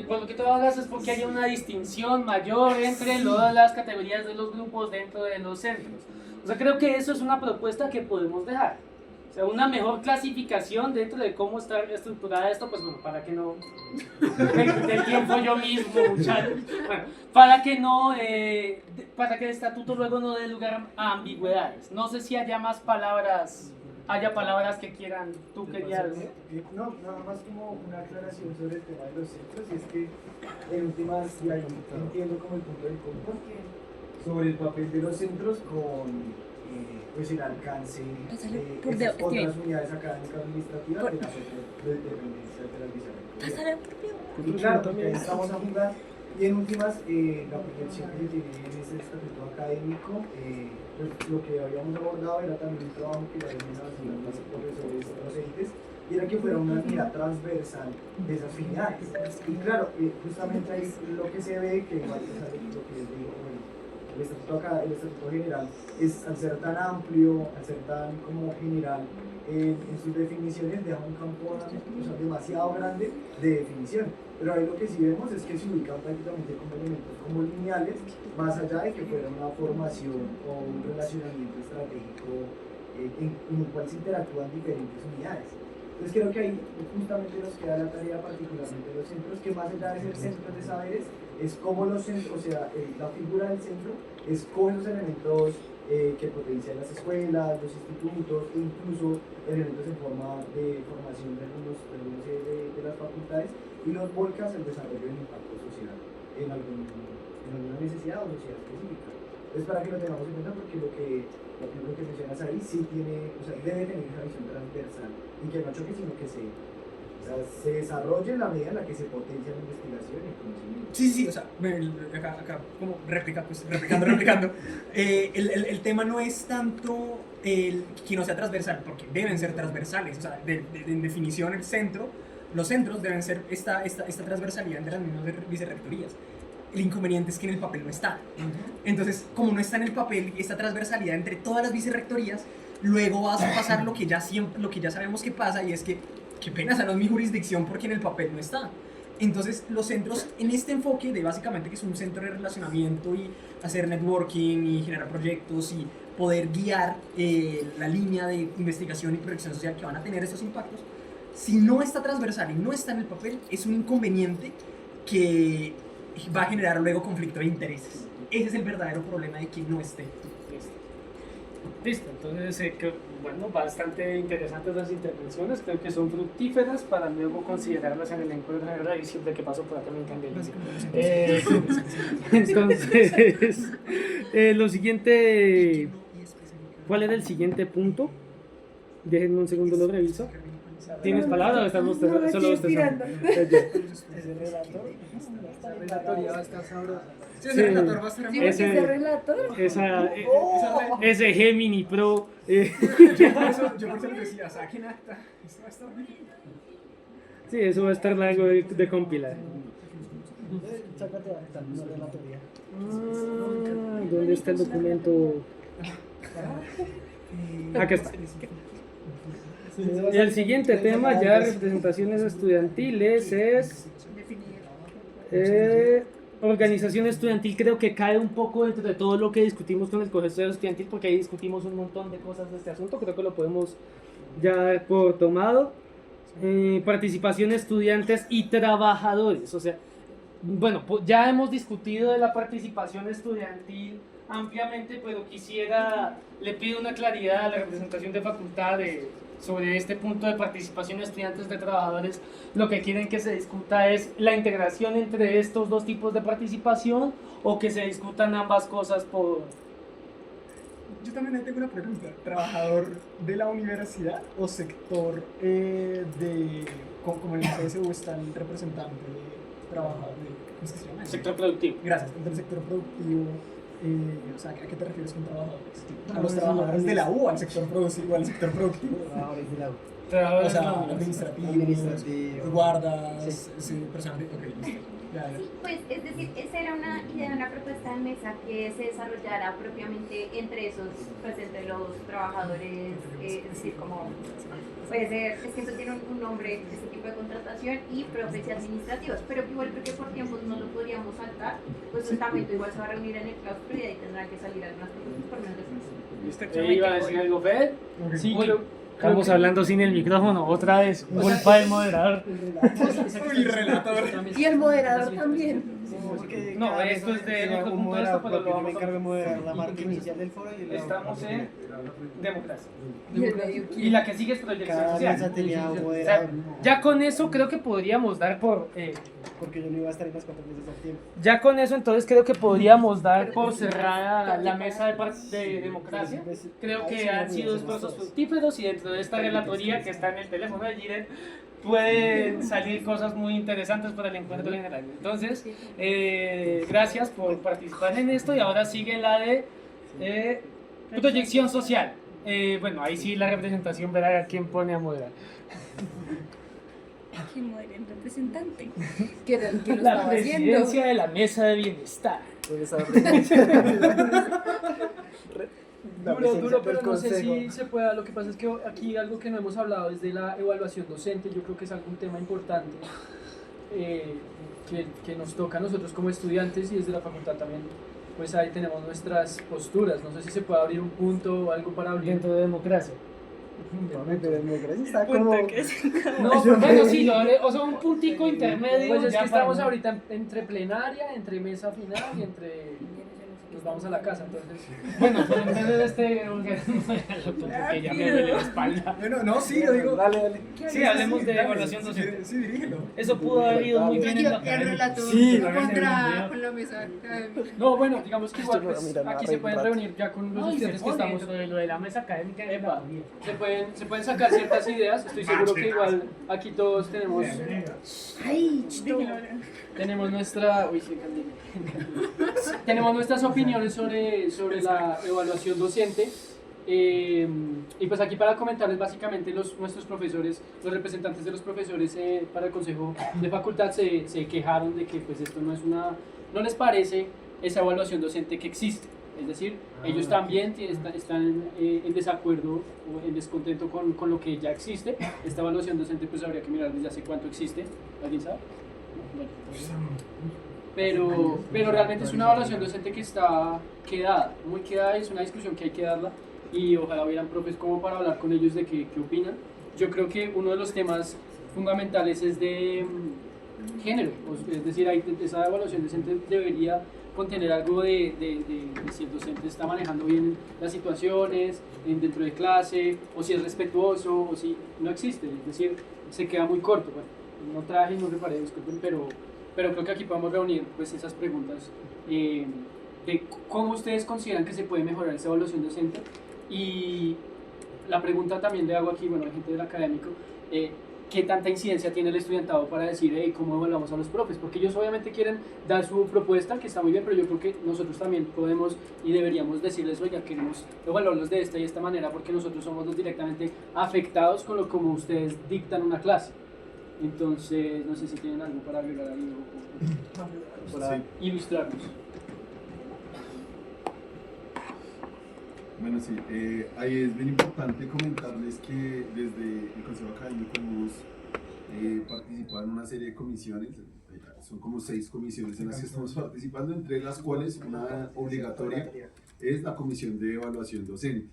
por lo que tú hablas es porque hay una distinción mayor entre las categorías de los grupos dentro de los centros. O sea, creo que eso es una propuesta que podemos dejar. O sea, una mejor clasificación dentro de cómo está estructurada esto, pues bueno, para que no del tiempo yo mismo, muchachos. Bueno, para que el estatuto luego no dé lugar a ambigüedades. No sé si haya palabras que quieran, tú querías.
No, nada más como una aclaración sobre el tema de los centros, y es que en últimas, y ahí entiendo como el punto del compa, sobre el papel de los centros con pues el alcance de esas otras unidades académicas administrativas de las otras dependencias de las vicerrectorías. Y claro, porque ahí estamos a jugar, y en últimas, la protección que se tiene en ese estatuto académico, pues lo que habíamos abordado era también un trabajo que ya venían haciendo los profesores docentes, y era que fuera una unidad transversal de esas unidades. Y claro, justamente ahí lo que se ve, que igual es lo que les digo, bueno, el estatuto general es, al ser tan amplio, al ser tan como general, en sus definiciones deja un campo demasiado grande de definición. Pero ahí lo que sí vemos es que se ubican prácticamente como elementos como lineales, más allá de que fuera una formación o un relacionamiento estratégico en el cual se interactúan diferentes unidades. Entonces creo que ahí justamente nos queda la tarea particularmente de los centros, que más allá de ser centros de saberes, es cómo los centros, o sea, la figura del centro es cómo esos elementos que potencian las escuelas, los institutos e incluso elementos en forma de formación de algunos de las facultades y los volcas al desarrollo del impacto social en alguna necesidad o necesidad específica. Entonces para que lo tengamos en cuenta, porque lo que mencionas ahí sí tiene, o sea, debe tener esa visión transversal y que no choque, sino que se desarrolle en la medida en la que se potencia la investigación y el conocimiento.
Sí, o sea, acá como replicando. El tema no es tanto que no sea transversal, porque deben ser transversales, o sea, en definición los centros deben ser esta transversalidad entre las mismas vicerrectorías. El inconveniente es que en el papel no está. Entonces, como no está en el papel esta transversalidad entre todas las vicerrectorías, luego va a pasar lo que ya sabemos que pasa, y es que qué pena, esa no es mi jurisdicción porque en el papel no está. Entonces, los centros en este enfoque de básicamente que es un centro de relacionamiento y hacer networking y generar proyectos y poder guiar la línea de investigación y proyección social que van a tener estos impactos, si no está transversal y no está en el papel, es un inconveniente que va a generar luego conflicto de intereses. Ese es el verdadero problema de que no esté.
Listo, entonces bueno, bastante interesantes las intervenciones, creo que son fructíferas para luego considerarlas en el encuentro general y siempre que paso por acá me encanta el entonces, lo siguiente, ¿cuál era el siguiente punto? Déjenme un segundo, lo reviso. ¿Tienes palabra o estamos solo ustedes?
Ese relator, esta relatoría va a estar sabrosa.
Sí, ese relator va a estar
¿Ese relator?
Ese Gemini Pro.
Yo por eso les decía, saquen acta. Esto va a estar bien.
Sí, eso va a estar largo de compilar.
Sácate acta, no relatoría.
¿Dónde está el documento? Acá está. Y el siguiente tema, ya representaciones estudiantiles, es organización estudiantil. Creo que cae un poco dentro de todo lo que discutimos con el colegio estudiantil, porque ahí discutimos un montón de cosas de este asunto. Creo que lo podemos ya dar por tomado. Participación de estudiantes y trabajadores. O sea, bueno, ya hemos discutido de la participación estudiantil ampliamente, pero le pido una claridad a la representación de facultad sobre este punto de participación de estudiantes de trabajadores. Lo que quieren que se discuta es la integración entre estos dos tipos de participación, o que se discutan ambas cosas por...
Yo también tengo una pregunta. ¿Trabajador de la universidad o sector como en el CSU está el representante de trabajador? ¿Cómo se llama?
Sector productivo.
Gracias. Entonces, el sector productivo, o sea, ¿a qué te refieres con trabajadores? ¿A los trabajadores de la U o al sector productivo?
Trabajadores de la U.
Trabajadores
O sea,
de la U.
administrativos, guardas, personal de... Ok, listo. Ya.
Sí, pues es decir, esa era una idea, una propuesta de mesa que se desarrollara propiamente entre esos, pues entre los trabajadores, es decir, como puede ser, es que eso tiene un nombre, ese tipo de contratación, y profes y administrativos, pero igual creo que por tiempos no lo podríamos saltar, pues el estamento igual se va a reunir en el claustro y ahí tendrán que salir algunas propuestas por menos de
¿Iba a decir algo, Fede?
Sí,
Uy,
creo
estamos hablando sin el micrófono, otra vez, culpa del moderador.
Uy, relator.
Y el moderador también.
No, esto es de otro punto de vista, pero lo
yo me
vamos
encargo de
a...
moderar la marca inicial del foro y
Estamos en democracia.
Y el medio
Y la que sigue es proyección
cada
social.
mesa tenía un
O sea,
moderador.
ya con eso creo que podríamos dar por...
Porque yo no iba a estar en las 4 mesas al tiempo.
ya con eso entonces creo que podríamos dar por cerrada la mesa de democracia. Creo que han sido esfuerzos fructíferos, y dentro de esta relatoría que está en el teléfono de Jiren pueden salir cosas muy interesantes para el encuentro general. Entonces, gracias por participar en esto, y ahora sigue la de proyección social. Bueno, ahí sí la representación verá a quién pone a moderar.
Que muere el representante.
que lo
La
estaba haciendo.
presidencia de la mesa de bienestar.
Duro, pero no sé si se pueda. Lo que pasa es que aquí algo que no hemos hablado es de la evaluación docente. Yo creo que es algún tema importante que nos toca a nosotros como estudiantes y desde la facultad también. Pues ahí tenemos nuestras posturas. No sé si se puede abrir un punto o algo para abrir.
Dentro de democracia.
Pero democracia está como...
No, bueno, sí, o sea, un puntico intermedio.
Pues es
ya
que estamos
para-
ahorita entre plenaria, entre mesa final y entre... Nos vamos a la casa, entonces...
Bueno, pero en vez de porque ya me duele la espalda.
Bueno, no, sí, yo digo.
Dale.
Sí, hablemos de evaluación docente.
Sí, dirígelo.
Eso pudo haber ido muy bien en la
El
académica.
relato
Sí,
con la mesa académica.
No, bueno, digamos que igual pues,
Mira,
aquí se pueden reunir ya con los
No, y se
estudiantes que
pone
estamos...
dentro de lo de la mesa académica de la teoría.
Se pueden sacar ciertas ideas. Estoy seguro que igual aquí todos tenemos... Tenemos nuestra... Uy, sí, candela. Tenemos nuestras opiniones sobre la evaluación docente. Y pues aquí para comentarles básicamente nuestros profesores, los representantes de los profesores para el consejo de facultad se quejaron de que pues esto no les parece esa evaluación docente que existe. Es decir, ellos también están en desacuerdo o en descontento con lo que ya existe. Esta evaluación docente pues habría que mirar desde hace cuánto existe. ¿Alguien sabe? Bueno, pero realmente es una evaluación docente que está quedada, muy quedada, y es una discusión que hay que darla y ojalá hubieran profes como para hablar con ellos de qué opinan. Yo creo que uno de los temas fundamentales es de género, es decir, esa evaluación docente debería contener algo de si el docente está manejando bien las situaciones dentro de clase, o si es respetuoso, o si no existe, es decir, se queda muy corto. Bueno, no traje y no preparé, disculpen, pero creo que aquí podemos reunir pues esas preguntas de cómo ustedes consideran que se puede mejorar esa evaluación docente. Y la pregunta también le hago aquí, bueno, a la gente del académico, ¿qué tanta incidencia tiene el estudiantado para decir cómo evaluamos a los profes? Porque ellos obviamente quieren dar su propuesta, que está muy bien, pero yo creo que nosotros también podemos y deberíamos decirles, oiga, queremos evaluarlos de esta y esta manera, porque nosotros somos los directamente afectados con lo como ustedes dictan una clase. Entonces, no sé si tienen algo para agregar ahí o para ilustrarnos.
Bueno, sí, ahí es bien importante comentarles que desde el Consejo Académico hemos participado en una serie de comisiones, son como 6 comisiones en las que estamos participando, entre las cuales una obligatoria es la Comisión de Evaluación Docente.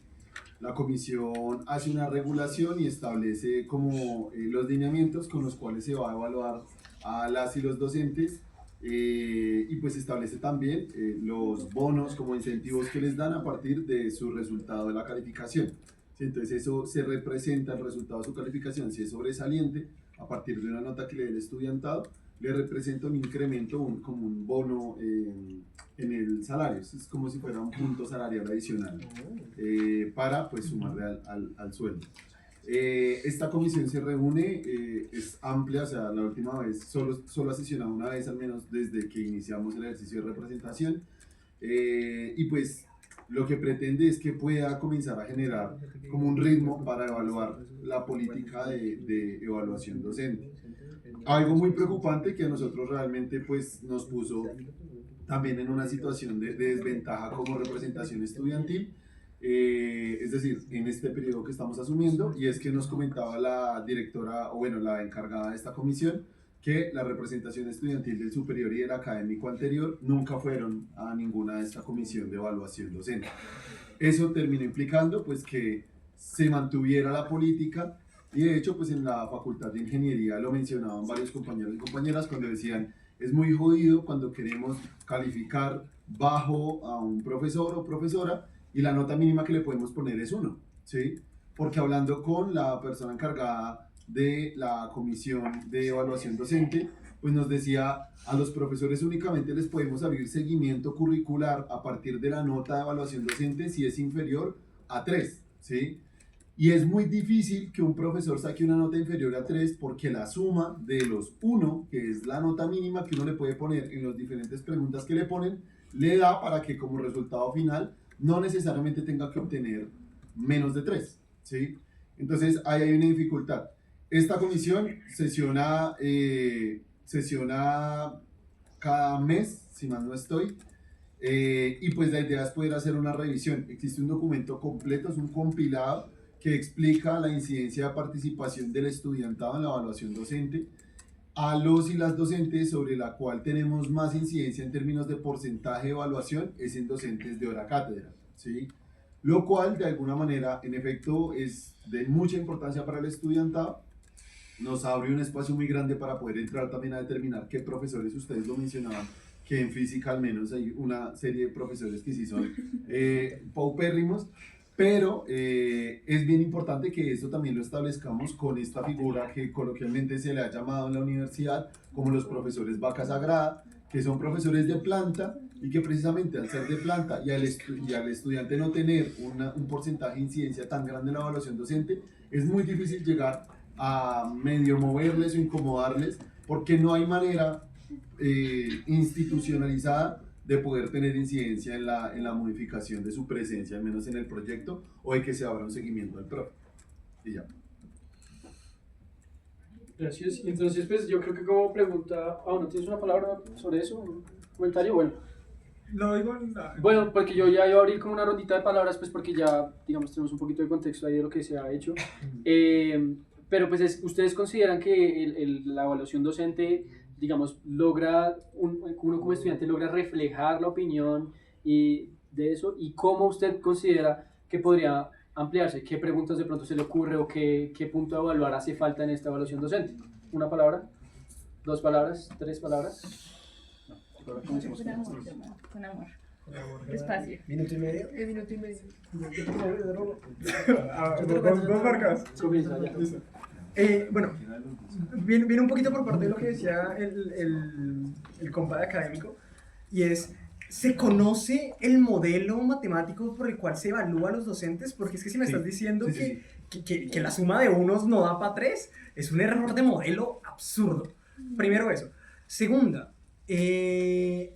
La comisión hace una regulación y establece como los lineamientos con los cuales se va a evaluar a las y los docentes, y pues establece también los bonos como incentivos que les dan a partir de su resultado de la calificación. ¿Sí? Entonces eso se representa, el resultado de su calificación, si es sobresaliente, a partir de una nota que le dé el estudiantado, le representa un incremento, como un bono en el salario. Es como si fuera un punto salarial adicional para pues sumarle al sueldo. Esta comisión se reúne, es amplia, o sea, la última vez solo ha sesionado una vez al menos desde que iniciamos el ejercicio de representación, y pues lo que pretende es que pueda comenzar a generar como un ritmo para evaluar la política de evaluación docente. Algo muy preocupante que a nosotros realmente pues nos puso también en una situación de desventaja como representación estudiantil, es decir, en este periodo que estamos asumiendo, y es que nos comentaba la directora, o bueno, la encargada de esta comisión, que la representación estudiantil del superior y del académico anterior nunca fueron a ninguna de esta comisión de evaluación docente. Eso terminó implicando pues que se mantuviera la política, y de hecho pues en la Facultad de Ingeniería lo mencionaban varios compañeros y compañeras cuando decían, es muy jodido cuando queremos calificar bajo a un profesor o profesora y la nota mínima que le podemos poner es 1, ¿sí? Porque hablando con la persona encargada de la comisión de evaluación docente, pues nos decía, a los profesores únicamente les podemos abrir seguimiento curricular a partir de la nota de evaluación docente si es inferior a 3, ¿sí? Y es muy difícil que un profesor saque una nota inferior a 3 porque la suma de los 1, que es la nota mínima que uno le puede poner en las diferentes preguntas que le ponen, le da para que como resultado final no necesariamente tenga que obtener menos de 3, ¿sí? Entonces ahí hay una dificultad. Esta comisión sesiona cada mes, si mal no estoy, y pues la idea es poder hacer una revisión. Existe un documento completo, es un compilado que explica la incidencia de participación del estudiantado en la evaluación docente a los y las docentes, sobre la cual tenemos más incidencia en términos de porcentaje de evaluación es en docentes de hora cátedra, ¿sí? Lo cual de alguna manera en efecto es de mucha importancia para el estudiantado. Nos abre un espacio muy grande para poder entrar también a determinar qué profesores, ustedes lo mencionaban, que en física al menos hay una serie de profesores que sí son paupérrimos, pero es bien importante que esto también lo establezcamos con esta figura que coloquialmente se le ha llamado en la universidad como los profesores vaca sagrada, que son profesores de planta y que precisamente al ser de planta y al estudiante no tener un porcentaje de incidencia tan grande en la evaluación docente, es muy difícil llegar a medio moverles o incomodarles, porque no hay manera institucionalizada de poder tener incidencia en la modificación de su presencia, al menos en el proyecto, o de que se abra un seguimiento al profe. Y ya.
Gracias. Entonces, pues yo creo que como pregunta, ¿no tienes una palabra sobre eso? ¿Un comentario? Bueno.
Lo digo
Bueno, porque yo ya iba a abrir como una rondita de palabras, pues porque ya, digamos, tenemos un poquito de contexto ahí de lo que se ha hecho. Pero pues ¿ustedes consideran que la evaluación docente, digamos, logra, uno como estudiante logra reflejar la opinión y de eso? ¿Y cómo usted considera que podría ampliarse? ¿Qué preguntas de pronto se le ocurre o qué punto de evaluar hace falta en esta evaluación docente? ¿Una palabra? ¿2 palabras? ¿3 palabras? No, comencemos.
Con amor. Espacio.
¿Minuto y medio?
Minuto y medio.
Dos marcas.
Comienza ya.
Bueno, viene un poquito por parte de lo que decía el compa de académico, y es, ¿se conoce el modelo matemático por el cual se evalúa a los docentes? Porque es que si me estás diciendo que la suma de unos no da para 3, es un error de modelo absurdo. Primero eso. Segunda, ¿hay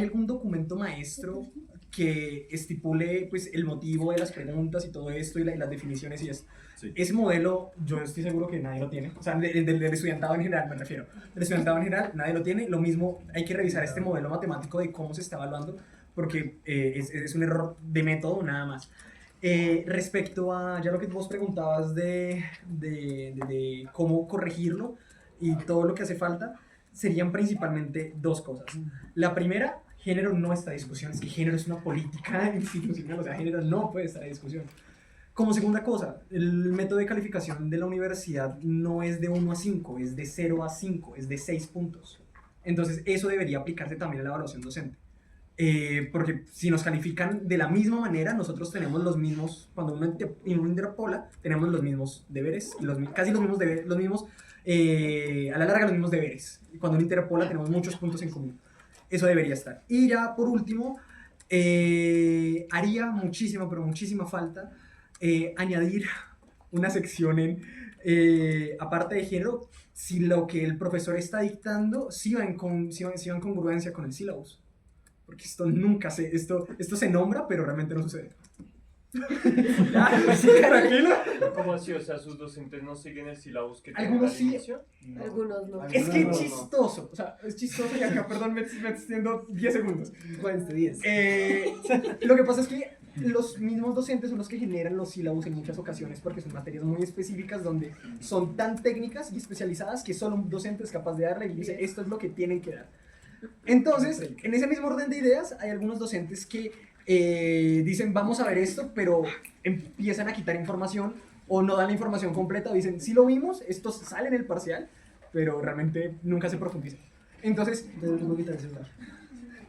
algún documento maestro que estipule pues, el motivo de las preguntas y todo esto y las definiciones y esto?
Sí.
Ese modelo, yo estoy seguro que nadie lo tiene. O sea, del estudiantado en general me refiero. Del estudiantado en general nadie lo tiene. Lo mismo, hay que revisar este modelo matemático de cómo se está evaluando, porque es un error de método nada más. Respecto a ya lo que vos preguntabas de cómo corregirlo y todo lo que hace falta, serían principalmente 2 cosas. La primera, género no está en discusión. Es que género es una política institucional, o sea, género no puede estar en discusión. Como segunda cosa, el método de calificación de la universidad no es de 1 a 5, es de 0 a 5, es de 6 puntos. Entonces eso debería aplicarse también a la evaluación docente. Porque si nos califican de la misma manera, nosotros tenemos los mismos, cuando uno interpola, tenemos los mismos deberes, casi los mismos deberes, a la larga los mismos deberes. Cuando uno interpola tenemos muchos puntos en común. Eso debería estar. Y ya por último, haría muchísima, pero muchísima falta añadir una sección aparte de género, si lo que el profesor está dictando sí va en congruencia con el syllabus. Porque esto se nombra, pero realmente no sucede. Tranquilo.
¿Cómo así? O sea, sus docentes no siguen el syllabus que tienen
Algunos
al
sí.
inicio.
Algunos no.
Es que es chistoso. O sea, es chistoso y acá, perdón, me extiendo 10 segundos.
10.
Lo que pasa es que los mismos docentes son los que generan los sílabus en muchas ocasiones, porque son materias muy específicas donde son tan técnicas y especializadas que solo un docente es capaz de darle y dice esto es lo que tienen que dar. Entonces, en ese mismo orden de ideas, hay algunos docentes que dicen vamos a ver esto, pero empiezan a quitar información o no dan la información completa, o dicen sí lo vimos, esto sale en el parcial, pero realmente nunca se profundiza. Entonces,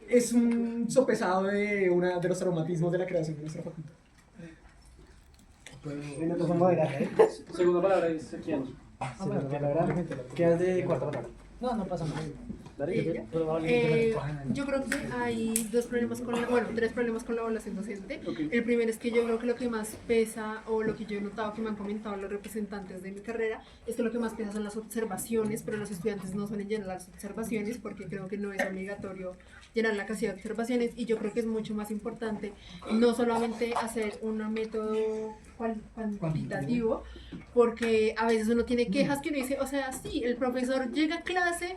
es un sopesado de los traumatismos de la creación de nuestra facultad.
Segunda palabra es quién.
Quedas de cuarta palabra.
No pasa nada.
Yo creo que hay 3 problemas con la evaluación docente.
Okay.
El primero es que yo creo que lo que más pesa, o lo que yo he notado que me han comentado los representantes de mi carrera, es que lo que más pesa son las observaciones, pero los estudiantes no suelen llenar las observaciones porque creo que no es obligatorio llenar la casilla de observaciones, y yo creo que es mucho más importante no solamente hacer un método cuantitativo, porque a veces uno tiene quejas que uno dice, o sea, sí, el profesor llega a clase,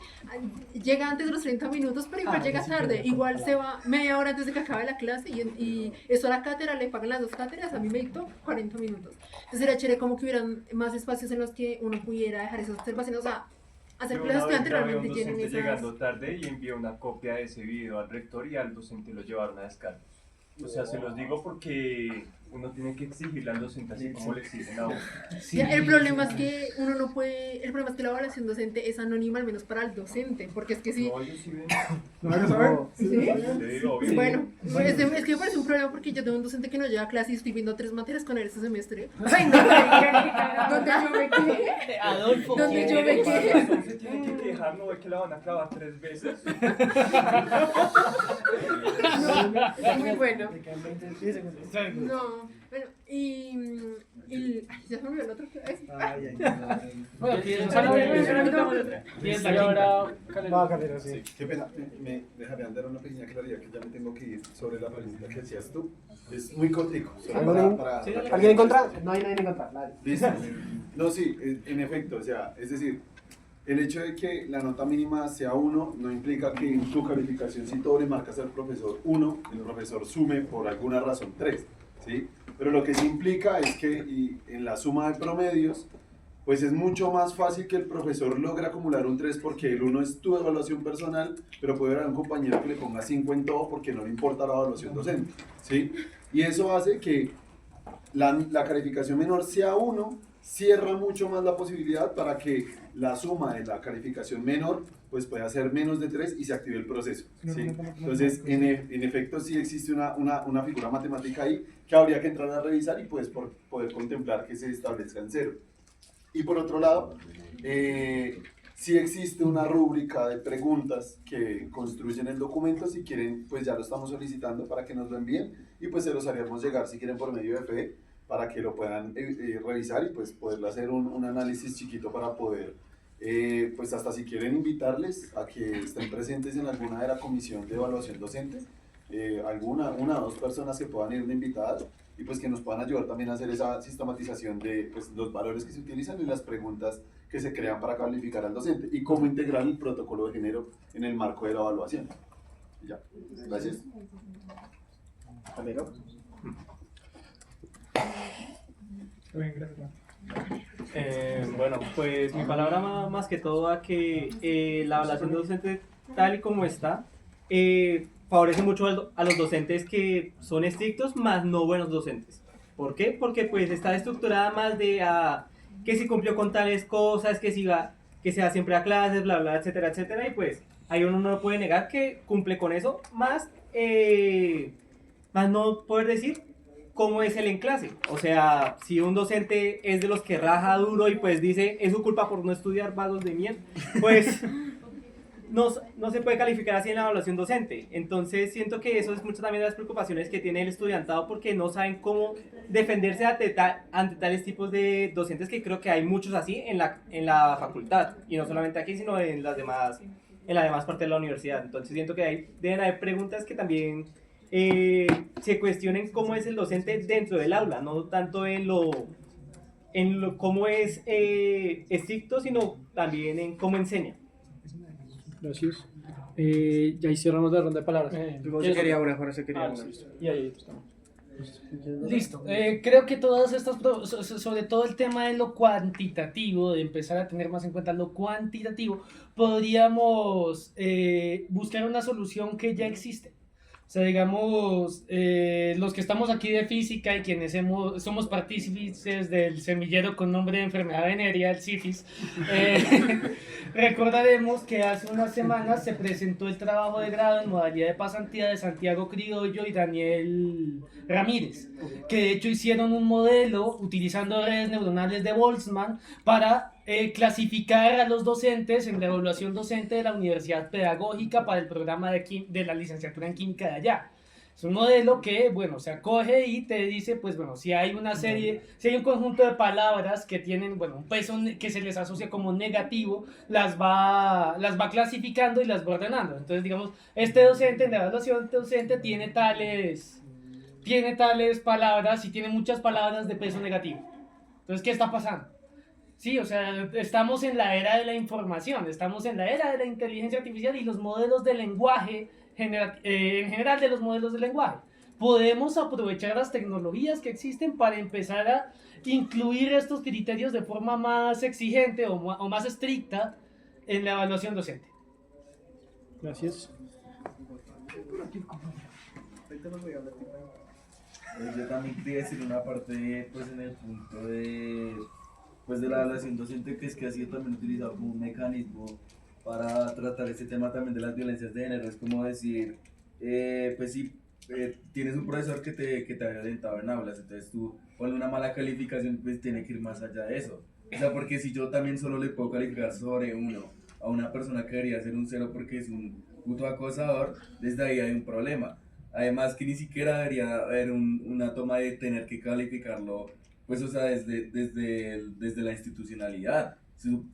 llega antes de los 30 minutos, pero igual llega tarde, igual se va media hora antes de que acabe la clase y eso a la cátedra le pagan las 2 cátedras, a mí me dictó 40 minutos. Entonces era chévere como que hubieran más espacios en los que uno pudiera dejar esas observaciones, o sea, hacer que los estudiantes realmente llenen esas...
llegando tarde y envié una copia de ese video al rector y al docente lo llevaron a descargo. O sea, se los digo porque uno tiene que exigirle al docente así como le exigen a uno.
Sí, el problema es que uno no puede, el problema es que la evaluación docente es anónima, al menos para el docente, porque es que si...
No, yo sí ven.
¿No lo saben?
¿Sí?
Sí, obvio.
Bueno, es que me parece un problema porque yo tengo un docente que no lleva clase y estoy viendo 3 materias con él este semestre. ¡Ay, no! ¿Dónde yo me quedé?
Adolfo,
¿Dónde yo me
El
quedé?
profesor se tiene que quejar, no ve que la van a clavar 3 veces.
Es muy bueno.
Me quedan 10 segundos.
No, bueno, ay, ya se me olvidó el otro.
Bueno, piensa ahora, Calero.
Sí, qué pena, me dejaré dar una pequeña claridad que ya me tengo que ir sobre la pregunta que decías tú. Es muy cortico.
¿Alguien en contra? No hay nadie en contra. Nadie.
Listo. No, sí, en efecto, o sea, es decir, el hecho de que la nota mínima sea 1 no implica que en tu calificación, si tú le marcas al profesor 1, el profesor sume por alguna razón 3, ¿sí? Pero lo que sí implica es que en la suma de promedios, pues es mucho más fácil que el profesor logre acumular un 3 porque el 1 es tu evaluación personal, pero puede haber un compañero que le ponga 5 en todo porque no le importa la evaluación docente, ¿sí? Y eso hace que la calificación menor sea 1, cierra mucho más la posibilidad para que la suma de la calificación menor pues pueda ser menos de 3 y se active el proceso, ¿sí? Entonces, en efecto, sí existe una figura matemática ahí que habría que entrar a revisar y pues poder contemplar que se establezca en 0. Y por otro lado, sí existe una rúbrica de preguntas que construyen el documento. Si quieren, pues ya lo estamos solicitando para que nos lo envíen y pues se los haríamos llegar si quieren por medio de FE para que lo puedan revisar y pues poderle hacer un análisis chiquito para poder, pues hasta si quieren invitarles a que estén presentes en alguna de la comisión de evaluación docente, una o 2 personas que puedan ir de invitadas y pues que nos puedan ayudar también a hacer esa sistematización de pues, los valores que se utilizan y las preguntas que se crean para calificar al docente y cómo integrar el protocolo de género en el marco de la evaluación. Y ya, gracias.
Calero.
Bueno, pues mi palabra más que todo a que la evaluación docente tal y como está favorece mucho a los docentes que son estrictos más no buenos docentes. ¿Por qué? Porque pues está estructurada más de que si cumplió con tales cosas, que se va siempre a clases, bla bla, etcétera, etcétera, y pues ahí uno no puede negar que cumple con eso, más no poder decir cómo es él en clase. O sea, si un docente es de los que raja duro y pues dice es su culpa por no estudiar vagos de miel, pues no se puede calificar así en la evaluación docente. Entonces siento que eso es mucho también de las preocupaciones que tiene el estudiantado porque no saben cómo defenderse ante tales tipos de docentes, que creo que hay muchos así en la facultad y no solamente aquí sino en la demás parte de la universidad. Entonces siento que deben haber preguntas que también se cuestionen cómo es el docente dentro del aula, no tanto en cómo es estricto, sino también en cómo enseña.
Gracias. Ya ahí cerramos la ronda de palabras.
Jorge quería una, Jorge quería una.
Y ahí estamos.
Listo. Creo que todas estas, sobre todo el tema de lo cuantitativo, de empezar a tener más en cuenta lo cuantitativo, podríamos buscar una solución que ya existe. O sea, digamos, los que estamos aquí de física y quienes somos partícipes del semillero con nombre de enfermedad venérea, el sífilis, recordaremos que hace unas semanas se presentó el trabajo de grado en modalidad de pasantía de Santiago Criollo y Daniel Ramírez, que de hecho hicieron un modelo utilizando redes neuronales de Boltzmann para clasificar a los docentes en la evaluación docente de la Universidad Pedagógica para el programa de la licenciatura en química de allá. Es un modelo que, bueno, se acoge y te dice, pues bueno, si hay un conjunto de palabras que tienen, bueno, un peso que se les asocia como negativo, las va clasificando y las va ordenando. Entonces, digamos, este docente en la evaluación docente tiene tales palabras y tiene muchas palabras de peso negativo. Entonces, ¿qué está pasando? Sí, o sea, estamos en la era de la información, estamos en la era de la inteligencia artificial y los modelos de lenguaje, en general de los modelos de lenguaje. Podemos aprovechar las tecnologías que existen para empezar a incluir estos criterios de forma más exigente o más estricta en la evaluación docente.
Gracias.
Yo también quería decir una parte, pues en el punto de, pues, de la evaluación docente, que es que ha sido también utilizado como un mecanismo para tratar este tema también de las violencias de género. Es como decir, pues si tienes un profesor que te ha violentado en aulas, entonces tú ponle una mala calificación, pues tiene que ir más allá de eso. O sea, porque si yo también solo le puedo calificar sobre 1 a una persona que debería ser un 0 porque es un puto acosador, desde ahí hay un problema. Además que ni siquiera debería haber una toma de tener que calificarlo, pues o sea, desde la institucionalidad.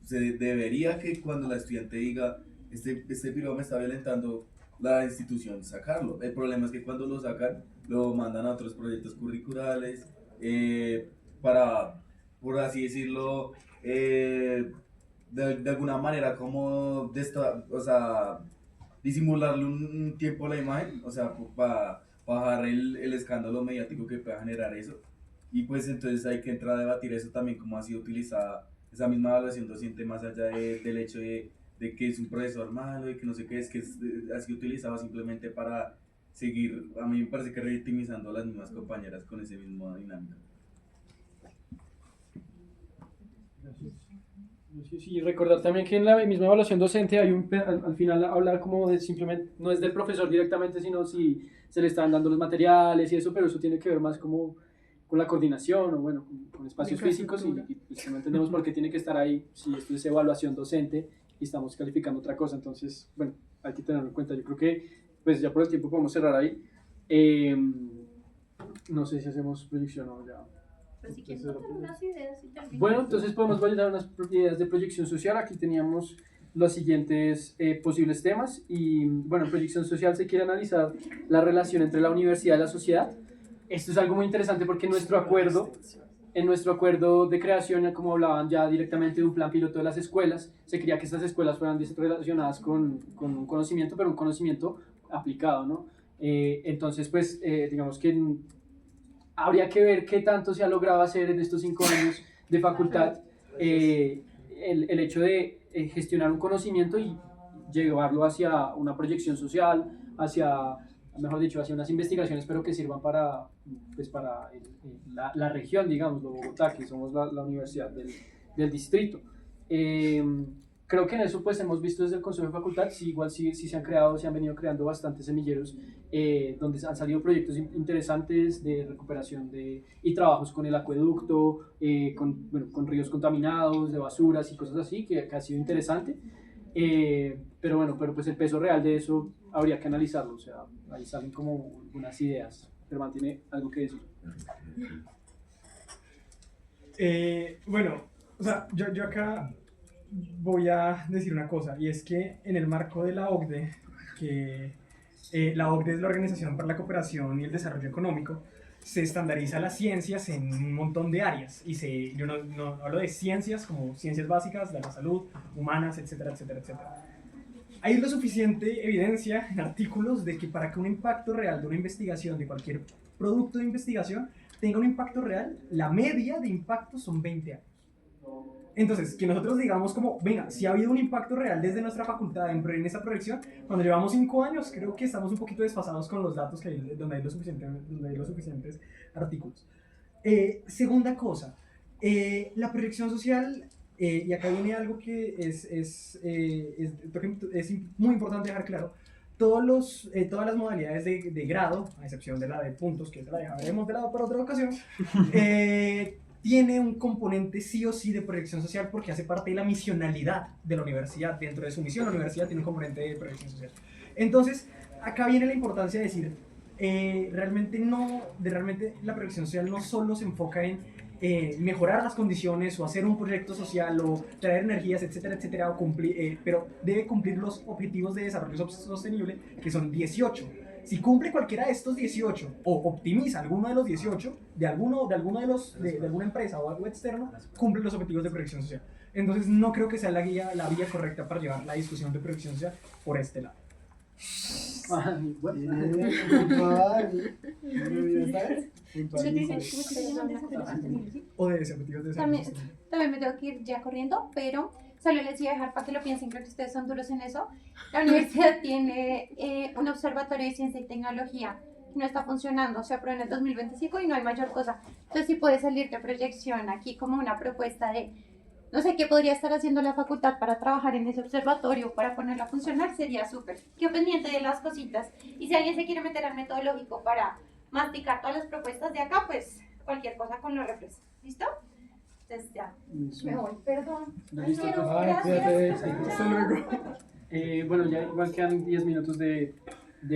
Se debería que cuando la estudiante diga, este piro me está violentando, la institución sacarlo. El problema es que cuando lo sacan, lo mandan a otros proyectos curriculares para, por así decirlo, de alguna manera como o sea, disimularle un tiempo la imagen, o sea, para bajar el escándalo mediático que pueda generar eso. Y pues entonces hay que entrar a debatir eso también, cómo ha sido utilizada esa misma evaluación docente, más allá del hecho de que es un profesor malo y que no sé qué, es que ha sido utilizado simplemente para seguir, a mí me parece que revictimizando a las mismas compañeras con ese mismo dinámica.
Sí, recordar también que en la misma evaluación docente hay al final hablar como de simplemente, no es del profesor directamente, sino si se le están dando los materiales y eso, pero eso tiene que ver más como con la coordinación o bueno, con espacios físicos y pues no entendemos por qué tiene que estar ahí si esto es evaluación docente y estamos calificando otra cosa. Entonces, bueno, hay que tenerlo en cuenta. Yo creo que pues ya por el tiempo podemos cerrar ahí. No sé si hacemos proyección o ya.
Pues si quieren contar unas ideas y terminar.
Bueno, entonces podemos validar unas ideas de proyección social. Aquí teníamos los siguientes posibles temas y bueno, en proyección social se quiere analizar la relación entre la universidad y la sociedad. Esto es algo muy interesante porque en nuestro acuerdo de creación, como hablaban ya directamente de un plan piloto de las escuelas, se quería que estas escuelas fueran relacionadas con un conocimiento, pero un conocimiento aplicado, ¿no? Entonces, pues, digamos que habría que ver qué tanto se ha logrado hacer en estos 5 años de facultad, el hecho de gestionar un conocimiento y llevarlo hacia una proyección social, mejor dicho, hacia unas investigaciones, pero que sirvan para la región, digamos, de Bogotá, que somos la universidad del distrito. Creo que en eso pues hemos visto desde el Consejo de Facultad, sí se han venido creando bastantes semilleros, donde han salido proyectos interesantes de recuperación y trabajos con el acueducto, con ríos contaminados, de basuras y cosas así, que ha sido interesante. Pero pues el peso real de eso habría que analizarlo, o sea, ahí salen como algunas ideas. Germán tiene algo que decir.
Bueno, o sea, yo acá voy a decir una cosa, y es que en el marco de la OCDE, que la OCDE es la Organización para la Cooperación y el Desarrollo Económico, se estandariza las ciencias en un montón de áreas, y yo no hablo de ciencias como ciencias básicas, de la salud, humanas, etcétera, etcétera, etcétera. Hay lo suficiente evidencia en artículos de que para que un impacto real de una investigación, de cualquier producto de investigación, tenga un impacto real, la media de impacto son 20 años. Entonces, que nosotros digamos como, venga, si ha habido un impacto real desde nuestra facultad en esa proyección, cuando llevamos 5 años, creo que estamos un poquito desfasados con los datos que hay, donde hay los suficientes artículos. Segunda cosa, la proyección social, y acá viene algo que es muy importante dejar claro. Todas las modalidades de grado, a excepción de la de puntos, que la dejaremos de lado para otra ocasión, tiene un componente sí o sí de proyección social porque hace parte de la misionalidad de la universidad. Dentro de su misión, la universidad tiene un componente de proyección social. Entonces, acá viene la importancia de decir, realmente la proyección social no solo se enfoca en mejorar las condiciones o hacer un proyecto social o traer energías, etcétera, etcétera, pero debe cumplir los objetivos de desarrollo sostenible, que son 18. Si cumple cualquiera de estos 18 o optimiza alguno de los 18 de alguna empresa o algo externo, cumple los objetivos de proyección social. Entonces no creo que sea la vía correcta para llevar la discusión de proyección social por este lado. O de objetivos de
también me tengo que ir ya corriendo, pero solo les iba a dejar para que lo piensen, creo que ustedes son duros en eso. La universidad tiene un observatorio de ciencia y tecnología que no está funcionando, se aprueba en el 2025 y no hay mayor cosa. Entonces sí puede salir de proyección aquí como una propuesta de, no sé, qué podría estar haciendo la facultad para trabajar en ese observatorio, para ponerlo a funcionar, sería súper. Quedo pendiente de las cositas. Y si alguien se quiere meter al metodológico para masticar todas las propuestas de acá, pues cualquier cosa con los refrescos. ¿Listo? Entonces ya, me voy, perdón.
Listo,
Quiero,
gracias.
gracias.
Hasta luego. Bueno, ya igual quedan 10 minutos de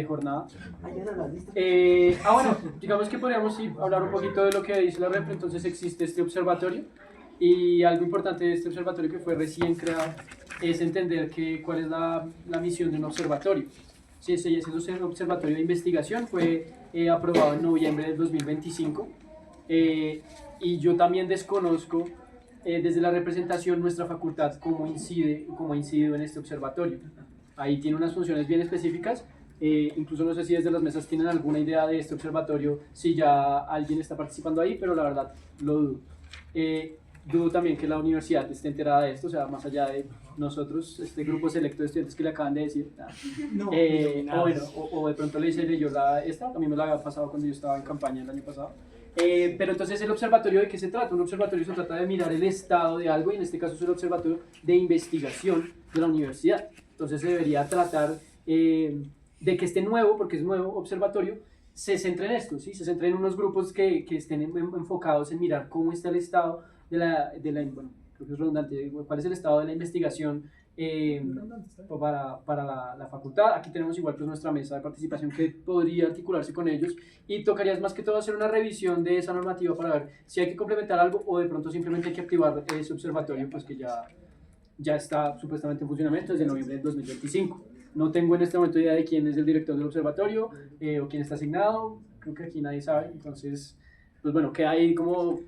jornada. Bueno, digamos que podríamos hablar un poquito de lo que dice la REP. Entonces existe este observatorio y algo importante de este observatorio que fue recién creado es entender cuál es la misión de un observatorio. Sí, ese es un observatorio de investigación, fue aprobado en noviembre del 2025 y yo también desconozco desde la representación nuestra facultad cómo ha incidido en este observatorio. Ahí tiene unas funciones bien específicas. Incluso no sé si desde las mesas tienen alguna idea de este observatorio, si ya alguien está participando ahí, pero la verdad lo dudo. Dudo también que la universidad esté enterada de esto, o sea, más allá de nosotros, este grupo selecto de estudiantes que le acaban de decir. O de pronto le leyó esta, a mí me la había pasado cuando yo estaba en campaña el año pasado. Pero entonces, ¿el observatorio de qué se trata? Un observatorio se trata de mirar el estado de algo, y en este caso es el observatorio de investigación de la universidad. Entonces se debería tratar de que este nuevo, porque es nuevo observatorio, se centre en esto, ¿sí? Se centre en unos grupos que estén enfocados en mirar cómo está el estado bueno, creo que es redundante, cuál es el estado de la investigación para la facultad. Aquí tenemos igual pues nuestra mesa de participación que podría articularse con ellos, y tocaría más que todo hacer una revisión de esa normativa para ver si hay que complementar algo o de pronto simplemente hay que activar ese observatorio pues que ya está supuestamente en funcionamiento desde noviembre del 2025. No tengo en este momento idea de quién es el director del observatorio o quién está asignado, creo que aquí nadie sabe, entonces pues bueno, queda ahí como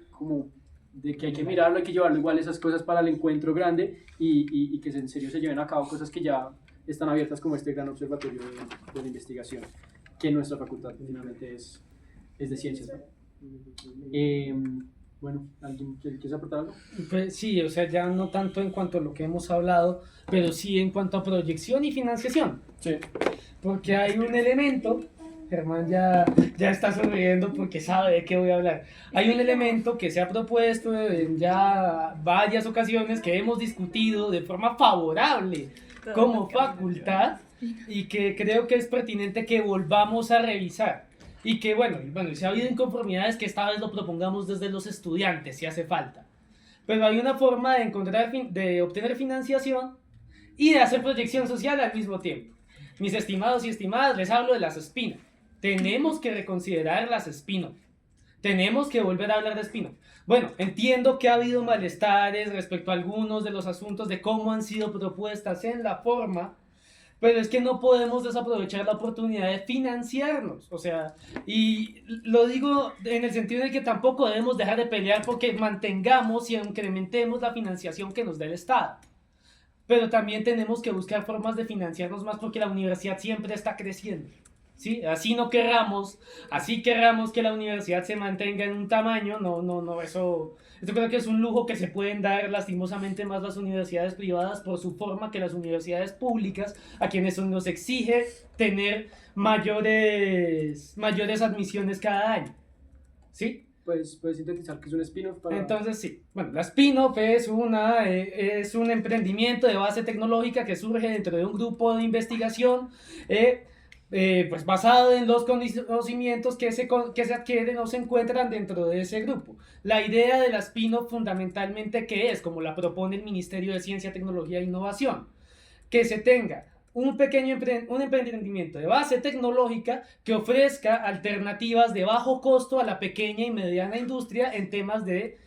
de que hay que mirarlo, hay que llevarlo igual esas cosas para el encuentro grande y que en serio se lleven a cabo cosas que ya están abiertas como este gran observatorio de la investigación que en nuestra facultad finalmente es de ciencias, ¿no? Bueno, ¿alguien quiere aportar algo?
Pues sí, o sea, ya no tanto en cuanto a lo que hemos hablado, pero sí en cuanto a proyección y financiación.
Sí.
Porque hay un elemento, Germán ya está sonriendo porque sabe de qué voy a hablar. Hay un elemento que se ha propuesto en ya varias ocasiones, que hemos discutido de forma favorable como facultad y que creo que es pertinente que volvamos a revisar. Y que bueno, si ha habido inconformidades, que esta vez lo propongamos desde los estudiantes, si hace falta. Pero hay una forma de obtener financiación y de hacer proyección social al mismo tiempo. Mis estimados y estimadas, les hablo de las spin-off. Tenemos que reconsiderar las spin-off. Tenemos que volver a hablar de spin-off. Bueno, entiendo que ha habido malestares respecto a algunos de los asuntos de cómo han sido propuestas en la forma, pero es que no podemos desaprovechar la oportunidad de financiarnos, o sea, y lo digo en el sentido de que tampoco debemos dejar de pelear porque mantengamos y incrementemos la financiación que nos dé el Estado, pero también tenemos que buscar formas de financiarnos más porque la universidad siempre está creciendo, ¿sí? Así querramos que la universidad se mantenga en un tamaño, eso creo que es un lujo que se pueden dar lastimosamente más las universidades privadas por su forma que las universidades públicas, a quienes nos exige tener mayores admisiones cada año, ¿sí?
Puedes sintetizar que es un spin-off para...
Entonces sí, bueno, la spin-off es un emprendimiento de base tecnológica que surge dentro de un grupo de investigación pues basado en los conocimientos que se adquieren o se encuentran dentro de ese grupo. La idea de la spin-off fundamentalmente, ¿qué es? Como la propone el Ministerio de Ciencia, Tecnología e Innovación, que se tenga un emprendimiento de base tecnológica que ofrezca alternativas de bajo costo a la pequeña y mediana industria en temas de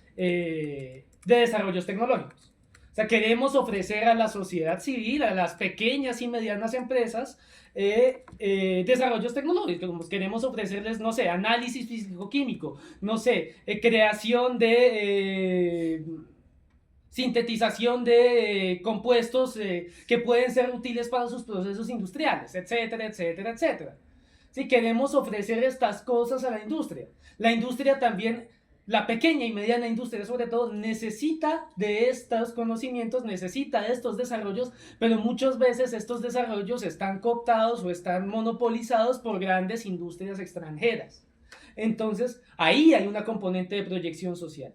desarrollos tecnológicos. sea, queremos ofrecer a la sociedad civil, a las pequeñas y medianas empresas, desarrollos tecnológicos. Queremos ofrecerles, no sé, análisis físico-químico, no sé, creación de sintetización de compuestos que pueden ser útiles para sus procesos industriales, etcétera, etcétera, etcétera. Sí, queremos ofrecer estas cosas a la industria. La industria también, la pequeña y mediana industria sobre todo, necesita de estos conocimientos, necesita de estos desarrollos, pero muchas veces estos desarrollos están cooptados o están monopolizados por grandes industrias extranjeras. Entonces, ahí hay una componente de proyección social.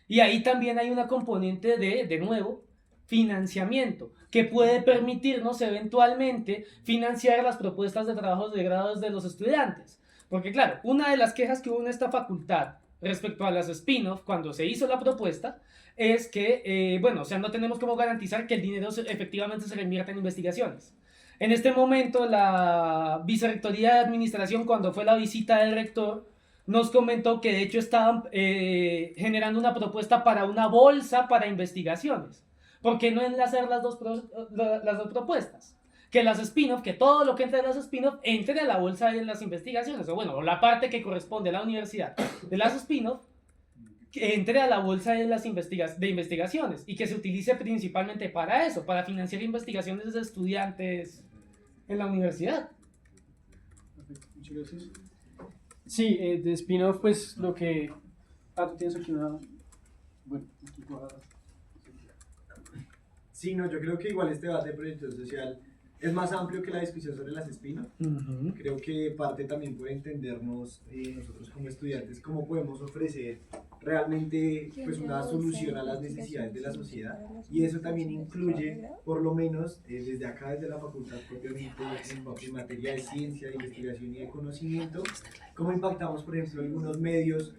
Y ahí también hay una componente de nuevo, financiamiento, que puede permitirnos eventualmente financiar las propuestas de trabajos de grados de los estudiantes. Porque claro, una de las quejas que hubo en esta facultad respecto a las spin-off cuando se hizo la propuesta es que, no tenemos cómo garantizar que el dinero efectivamente se reinvierta en investigaciones. En este momento la Vicerrectoría de Administración, cuando fue la visita del rector, nos comentó que de hecho estaban generando una propuesta para una bolsa para investigaciones. ¿Por qué no enlazar las dos propuestas? Que las spin-off, que todo lo que entre de las spin-off entre a la bolsa de las investigaciones, o la parte que corresponde a la universidad de las spin-off, que entre a la bolsa de las investigaciones y que se utilice principalmente para eso, para financiar investigaciones de estudiantes en la universidad.
Perfecto, muchas gracias. Sí, de spin-off, pues lo que... tú tienes aquí una... Bueno, aquí puedo...
Sí, no, yo creo que igual este debate de proyección social es más amplio que la discusión sobre las spin-off. Creo que parte también por entendernos nosotros como estudiantes, cómo podemos ofrecer realmente pues, una solución a las necesidades de la sociedad. Y eso también incluye, por lo menos desde acá, desde la facultad propiamente, en materia de ciencia, de investigación y de conocimiento, cómo impactamos, por ejemplo, algunos medios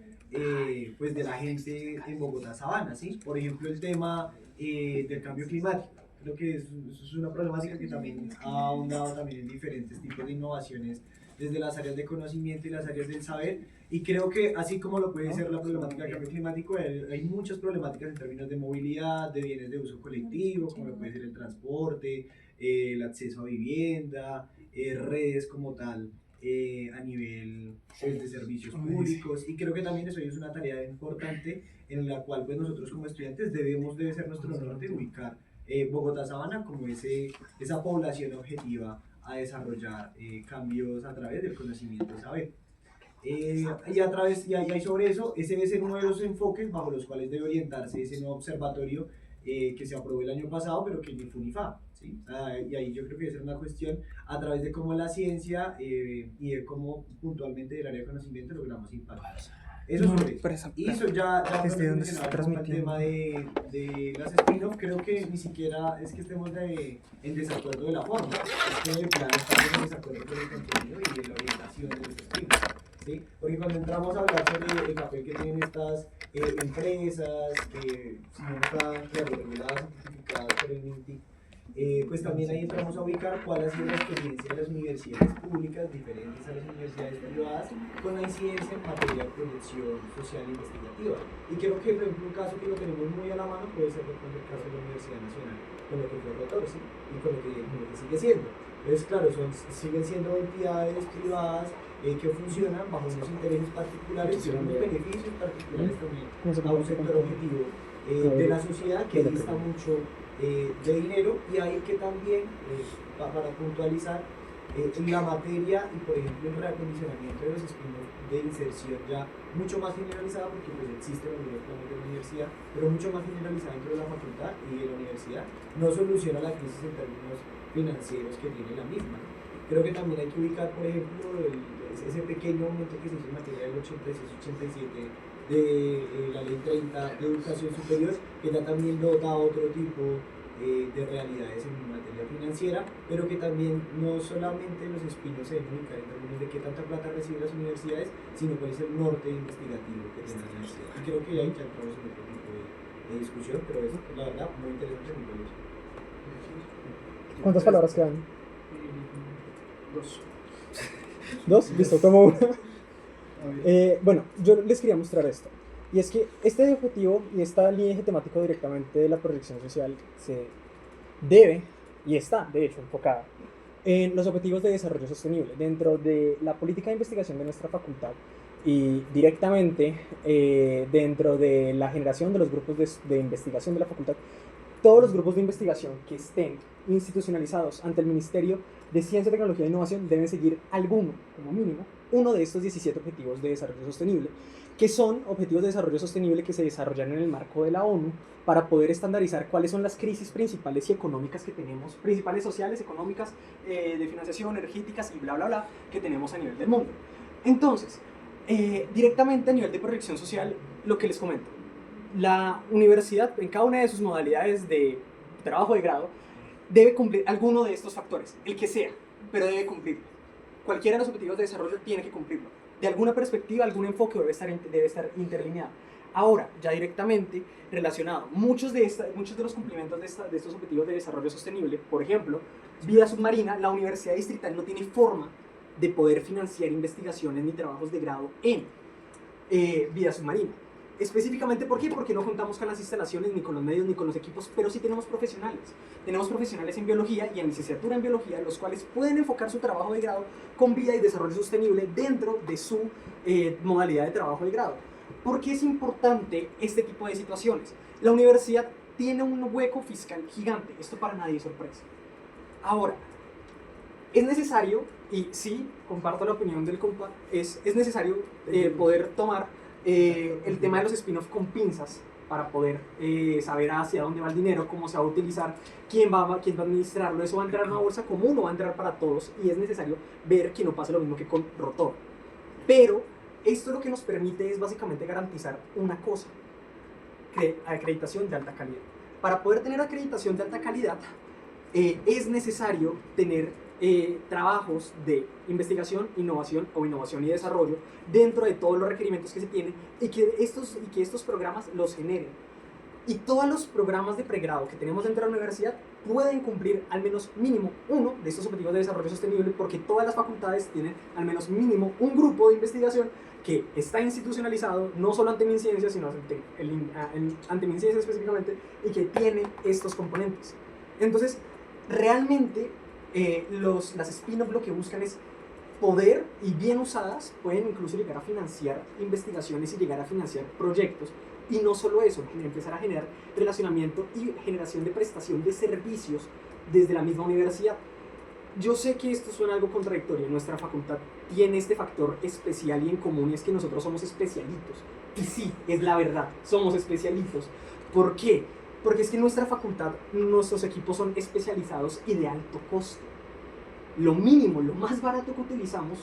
pues, de la gente en Bogotá Sabana, ¿sí? Por ejemplo, el tema del cambio climático. Creo que eso es una problemática que también ha ahondado también en diferentes tipos de innovaciones desde las áreas de conocimiento y las áreas del saber, y creo que así como lo puede ser la problemática del cambio climático, hay muchas problemáticas en términos de movilidad, de bienes de uso colectivo, como lo puede ser el transporte, el acceso a vivienda, redes como tal, a nivel de servicios públicos, y creo que también eso es una tarea importante en la cual pues, nosotros como estudiantes debe ser nuestro norte ubicar Bogotá Sabana como esa población objetiva a desarrollar cambios a través del conocimiento y saber. Y ahí sobre eso, ese debe ser uno de los enfoques bajo los cuales debe orientarse ese nuevo observatorio que se aprobó el año pasado, pero que ni fu ni fa, ¿sí? Y ahí yo creo que debe ser una cuestión a través de cómo la ciencia y de cómo puntualmente del área de conocimiento logramos impactar. Eso sobre eso. Y eso ya mencionaba el tema de las spin-off, creo que ni siquiera es que estemos en desacuerdo de la forma, es que de plano estamos en desacuerdo con el contenido y de la orientación de los spin-off, ¿sí? Porque cuando entramos a hablar sobre el papel que tienen estas empresas, que si no están reguladas, certificadas por el MINTI, pues también ahí entramos a ubicar cuál ha sido la experiencia de las universidades públicas diferentes a las universidades privadas con la incidencia en materia de proyección social e investigativa. Y creo que, por ejemplo, un caso que lo tenemos muy a la mano puede ser, por ejemplo, el caso de la Universidad Nacional, con lo que fue Rotor, ¿sí? Y con lo que sigue siendo. Entonces, claro, siguen siendo entidades privadas que funcionan bajo unos intereses particulares y unos beneficios particulares también a un sector objetivo de la sociedad que dista mucho de dinero, y hay que también, para puntualizar, la materia y por ejemplo el reacondicionamiento de los espinos de inserción ya mucho más generalizada, porque pues existe en los planes de la universidad, pero mucho más generalizada dentro de la facultad y de la universidad, no soluciona la crisis en términos financieros que tiene la misma. Creo que también hay que ubicar, por ejemplo, ese pequeño aumento que se hizo en materia del 86-87 de la ley 30 de educación superior, que ya también dota otro tipo de realidades en materia financiera, pero que también no solamente los espinos se deben ubicar en términos de qué tanta plata reciben las universidades, sino cuál es el norte investigativo que tiene la universidad. Y creo que ahí ya entramos en otro tipo de discusión, pero es la verdad muy interesante, muy valioso.
¿Cuántas palabras quedan?
Dos.
¿Dos? Listo, tomo una. Bueno, yo les quería mostrar esto.
Y es que este objetivo y esta línea eje temático directamente de la proyección social se debe y está, de hecho, enfocada en los objetivos de desarrollo sostenible dentro de la política de investigación de nuestra facultad y directamente dentro de la generación de los grupos de investigación de la facultad. Todos los grupos de investigación que estén institucionalizados ante el Ministerio de Ciencia, Tecnología e Innovación deben seguir alguno, como mínimo, uno de estos 17 objetivos de desarrollo sostenible, que son objetivos de desarrollo sostenible que se desarrollan en el marco de la ONU para poder estandarizar cuáles son las crisis principales y económicas que tenemos, principales sociales, económicas, de financiación, energéticas y bla, bla, bla, que tenemos a nivel del mundo. Entonces, directamente a nivel de proyección social, lo que les comento, la universidad en cada una de sus modalidades de trabajo de grado debe cumplir alguno de estos factores, el que sea, pero debe cumplirlo. Cualquiera de los objetivos de desarrollo tiene que cumplirlo. De alguna perspectiva, algún enfoque debe estar interlineado. Ahora, ya directamente relacionado, muchos de los cumplimientos de estos objetivos de desarrollo sostenible, por ejemplo, vida submarina, la Universidad Distrital no tiene forma de poder financiar investigaciones ni trabajos de grado en vida submarina. Específicamente, ¿por qué? Porque no contamos con las instalaciones, ni con los medios, ni con los equipos, pero sí tenemos profesionales. Tenemos profesionales en biología y en licenciatura en biología, los cuales pueden enfocar su trabajo de grado con vida y desarrollo sostenible dentro de su modalidad de trabajo de grado. ¿Por qué es importante este tipo de situaciones? La universidad tiene un hueco fiscal gigante, esto para nadie es sorpresa. Ahora, es necesario, y sí, comparto la opinión del compa, es necesario poder tomar el tema de los spin-off con pinzas para poder saber hacia dónde va el dinero, cómo se va a utilizar, quién va a administrarlo. Eso va a entrar en una bolsa común o va a entrar para todos, y es necesario ver que no pase lo mismo que con Rotor. Pero esto lo que nos permite es básicamente garantizar una cosa: acreditación de alta calidad. Para poder tener acreditación de alta calidad es necesario tener trabajos de investigación, innovación o innovación y desarrollo dentro de todos los requerimientos que se tienen y que estos programas los generen. Y todos los programas de pregrado que tenemos dentro de la universidad pueden cumplir al menos mínimo uno de estos objetivos de desarrollo sostenible, porque todas las facultades tienen al menos mínimo un grupo de investigación que está institucionalizado, no solo ante MinCiencia, sino ante MinCiencia específicamente, y que tiene estos componentes. Entonces, realmente las spin-off lo que buscan es poder, y bien usadas, pueden incluso llegar a financiar investigaciones y llegar a financiar proyectos. Y no solo eso, empezar a generar relacionamiento y generación de prestación de servicios desde la misma universidad. Yo sé que esto suena algo contradictorio. Nuestra facultad tiene este factor especial y en común, y es que nosotros somos especialitos. Y sí, es la verdad, somos especialitos. ¿Por qué? Porque es que en nuestra facultad nuestros equipos son especializados y de alto costo. Lo mínimo, lo más barato que utilizamos,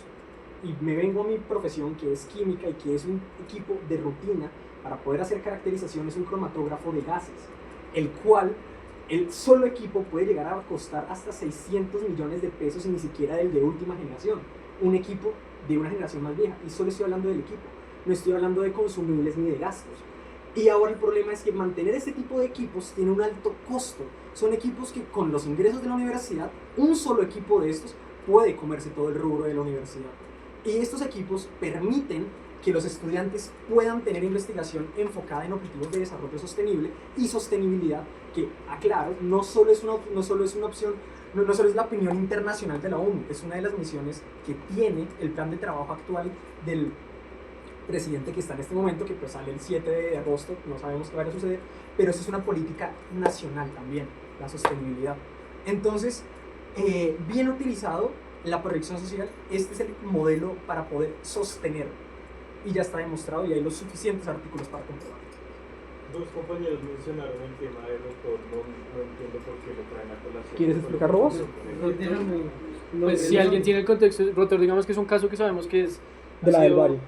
y me vengo a mi profesión, que es química y que es un equipo de rutina para poder hacer caracterización, es un cromatógrafo de gases, el cual el solo equipo puede llegar a costar hasta 600 millones de pesos, y ni siquiera del de última generación, un equipo de una generación más vieja. Y solo estoy hablando del equipo, no estoy hablando de consumibles ni de gastos. Y ahora el problema es que mantener este tipo de equipos tiene un alto costo. Son equipos que con los ingresos de la universidad, un solo equipo de estos puede comerse todo el rubro de la universidad. Y estos equipos permiten que los estudiantes puedan tener investigación enfocada en objetivos de desarrollo sostenible y sostenibilidad, que, aclaro, no solo es una opción, no solo es la opinión internacional de la ONU, es una de las misiones que tiene el plan de trabajo actual del presidente que está en este momento, que pues sale el 7 de agosto, no sabemos qué vaya a suceder, pero eso es una política nacional también, la sostenibilidad. Entonces, bien utilizado la proyección social, este es el modelo para poder sostener, y ya está demostrado y hay los suficientes artículos para comprobarlo.
Dos compañeros mencionaron el tema de Rotor, no entiendo por qué lo traen a colación.
¿Quieres explicarlo vos?
Pues si alguien tiene el contexto, Rotor, digamos que es un caso que sabemos que es
de la del Valle,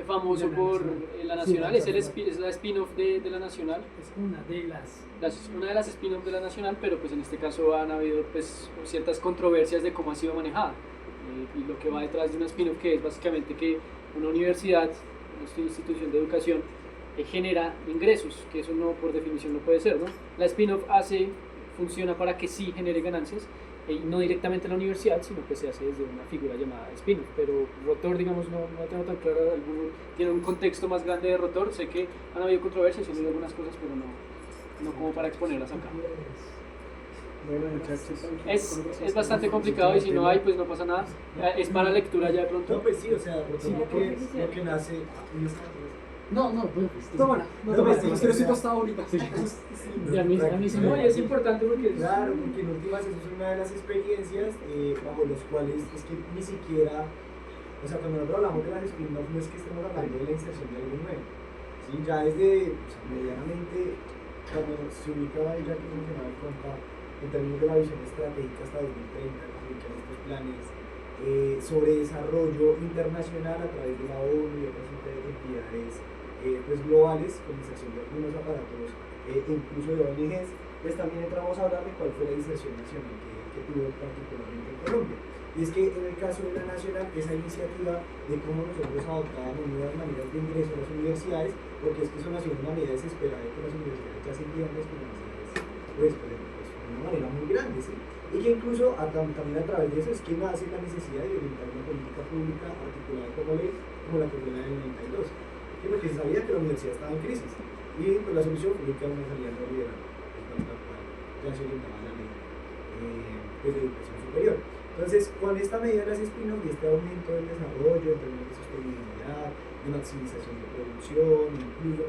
famoso por la Nacional, es la spin-off de la Nacional.
Es una de las
spin-off de la Nacional, pero pues en este caso han habido pues ciertas controversias de cómo ha sido manejada, y lo que va detrás de una spin-off, que es básicamente que una universidad, una institución de educación, genera ingresos, que eso no, por definición no puede ser, ¿no? La spin-off funciona para que sí genere ganancias, no directamente en la universidad, sino que se hace desde una figura llamada spin-off. Pero Rotor, digamos, no tengo tan claro, tiene un contexto más grande de Rotor. Sé que han habido controversias y han habido algunas cosas, pero no como para exponerlas acá.
Bueno, muchachos.
Es bastante complicado y si no hay, pues no pasa nada. Es para lectura ya de pronto.
No, pues sí, o sea, lo que nace.
No, pues.
Tómala,
No,
pues,
pero
sí,
estoy
o sea,
tostado ahorita.
Y a mí sí, no, y es importante porque
Claro, porque en últimas eso es una de las experiencias bajo las cuales es que ni siquiera, o sea, cuando nosotros hablamos de las spin-off no es que estemos hablando de la inserción de algo nuevo, ¿sí? Ya desde medianamente, cuando se ubicaba ya que mencionaba el compa, en términos de la visión estratégica hasta 2030, que se ubican estos planes sobre desarrollo internacional a través de la ONU y otras entidades pues globales, con inserción de algunos aparatos, incluso de ONGs, pues también entramos a hablar de cuál fue la inserción nacional que tuvo particularmente en Colombia. Y es que en el caso de la nacional, esa iniciativa de cómo nosotros adoptábamos nuevas maneras de ingreso a las universidades, porque es que eso nació de una medida desesperada de que las universidades ya se sentían desfinanciadas, pues de una manera muy grande, ¿sí? Y que incluso también a través de eso es que nace la necesidad de orientar una política pública articulada como ley, como la que fue la del 92. ¿Sí? Porque se sabía que la universidad estaba en crisis. Y pues la solución fue que una salida no liberal, la cual ya se orientaba la ley pues, de educación superior. Entonces, con esta medida de las spin-off y este aumento del desarrollo en términos de sostenibilidad, de maximización de producción, incluso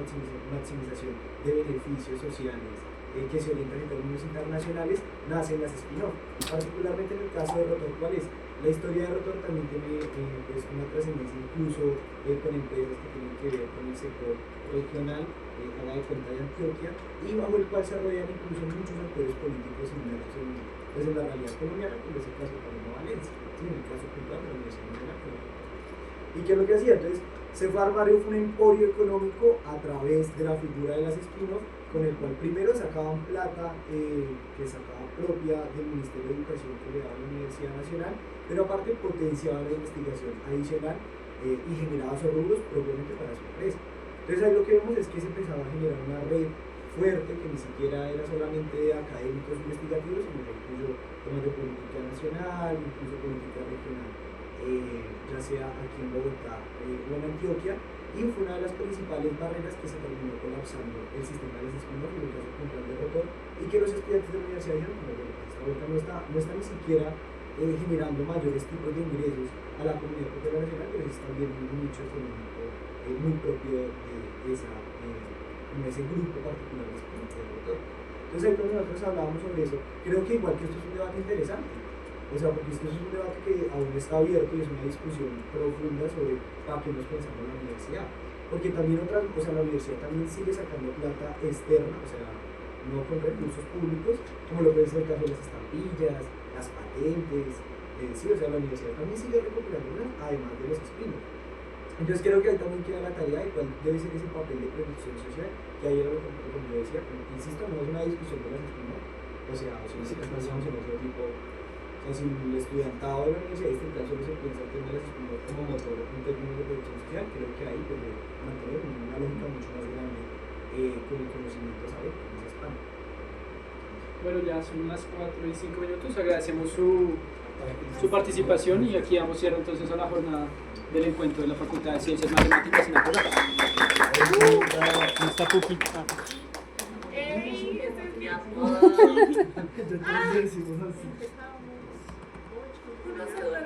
maximización de beneficios sociales, que se orientan en términos internacionales, nacen las spin-off. Particularmente en el caso de Rotor, ¿cuál es? La historia de Rotor también tiene pues una trascendencia incluso con empresas que tienen que ver con el sector regional, haga de cuenta de Antioquia, y bajo el cual se rodean incluso muchos actores políticos inmersos en la realidad colombiana, como es el caso de Paloma Valencia, ¿sí? En el caso puntual de la Universidad Nacional Colombiana. ¿Y qué es lo que hacía? Entonces, Cefar Barrio fue un emporio económico a través de la figura de las spin-off, con el cual primero sacaban plata que sacaba propia del Ministerio de Educación que le daba la Universidad Nacional, pero aparte potenciaba la investigación adicional y generaba esos rubros propiamente para su empresa. Entonces ahí lo que vemos es que se empezaba a generar una red fuerte que ni siquiera era solamente de académicos investigativos, sino que incluso temas de política nacional, incluso política regional, ya sea aquí en Bogotá o en Antioquia, y fue una de las principales barreras que se terminó colapsando el sistema de las spin-off en el caso puntual de Rotor, y que los estudiantes de la universidad dijeron, bueno, esta vuelta no está ni siquiera generando mayores tipos de ingresos a la comunidad cultural nacional, pero sí están viendo un nicho económico muy propio de ese grupo particular de estudiantes de Rotor. Entonces ahí cuando nosotros hablábamos sobre eso, creo que igual que esto es un debate interesante, o sea, porque esto es un debate que aún está abierto y es una discusión profunda sobre para qué nos pensamos en la universidad. Porque también la universidad también sigue sacando plata externa, o sea, no con recursos públicos, como lo puede ser el caso de las estampillas, las patentes, sí, o sea, la universidad también sigue recuperando además de los spin-off. Entonces creo que ahí también queda la tarea de cuál debe ser ese papel de producción social, que ahí era lo que como yo decía, pero insisto, no es una discusión de las spin-off, o sea, si nosotros pensamos en otro tipo. O sea, si el estudiantado de la universidad distrital solo se piensa el tema de las spin-off como motor en términos de producción social, creo que ahí pues mantener una lógica mucho más grande con el conocimiento, ¿sabes? Con esa España.
Bueno, ya son las 4 y 5 minutos. Agradecemos su participación y aquí damos cierre entonces a la jornada del encuentro de la Facultad de Ciencias Matemáticas y Naturales. Está Puki.
¡Ey! ¡Ese es mi apodo!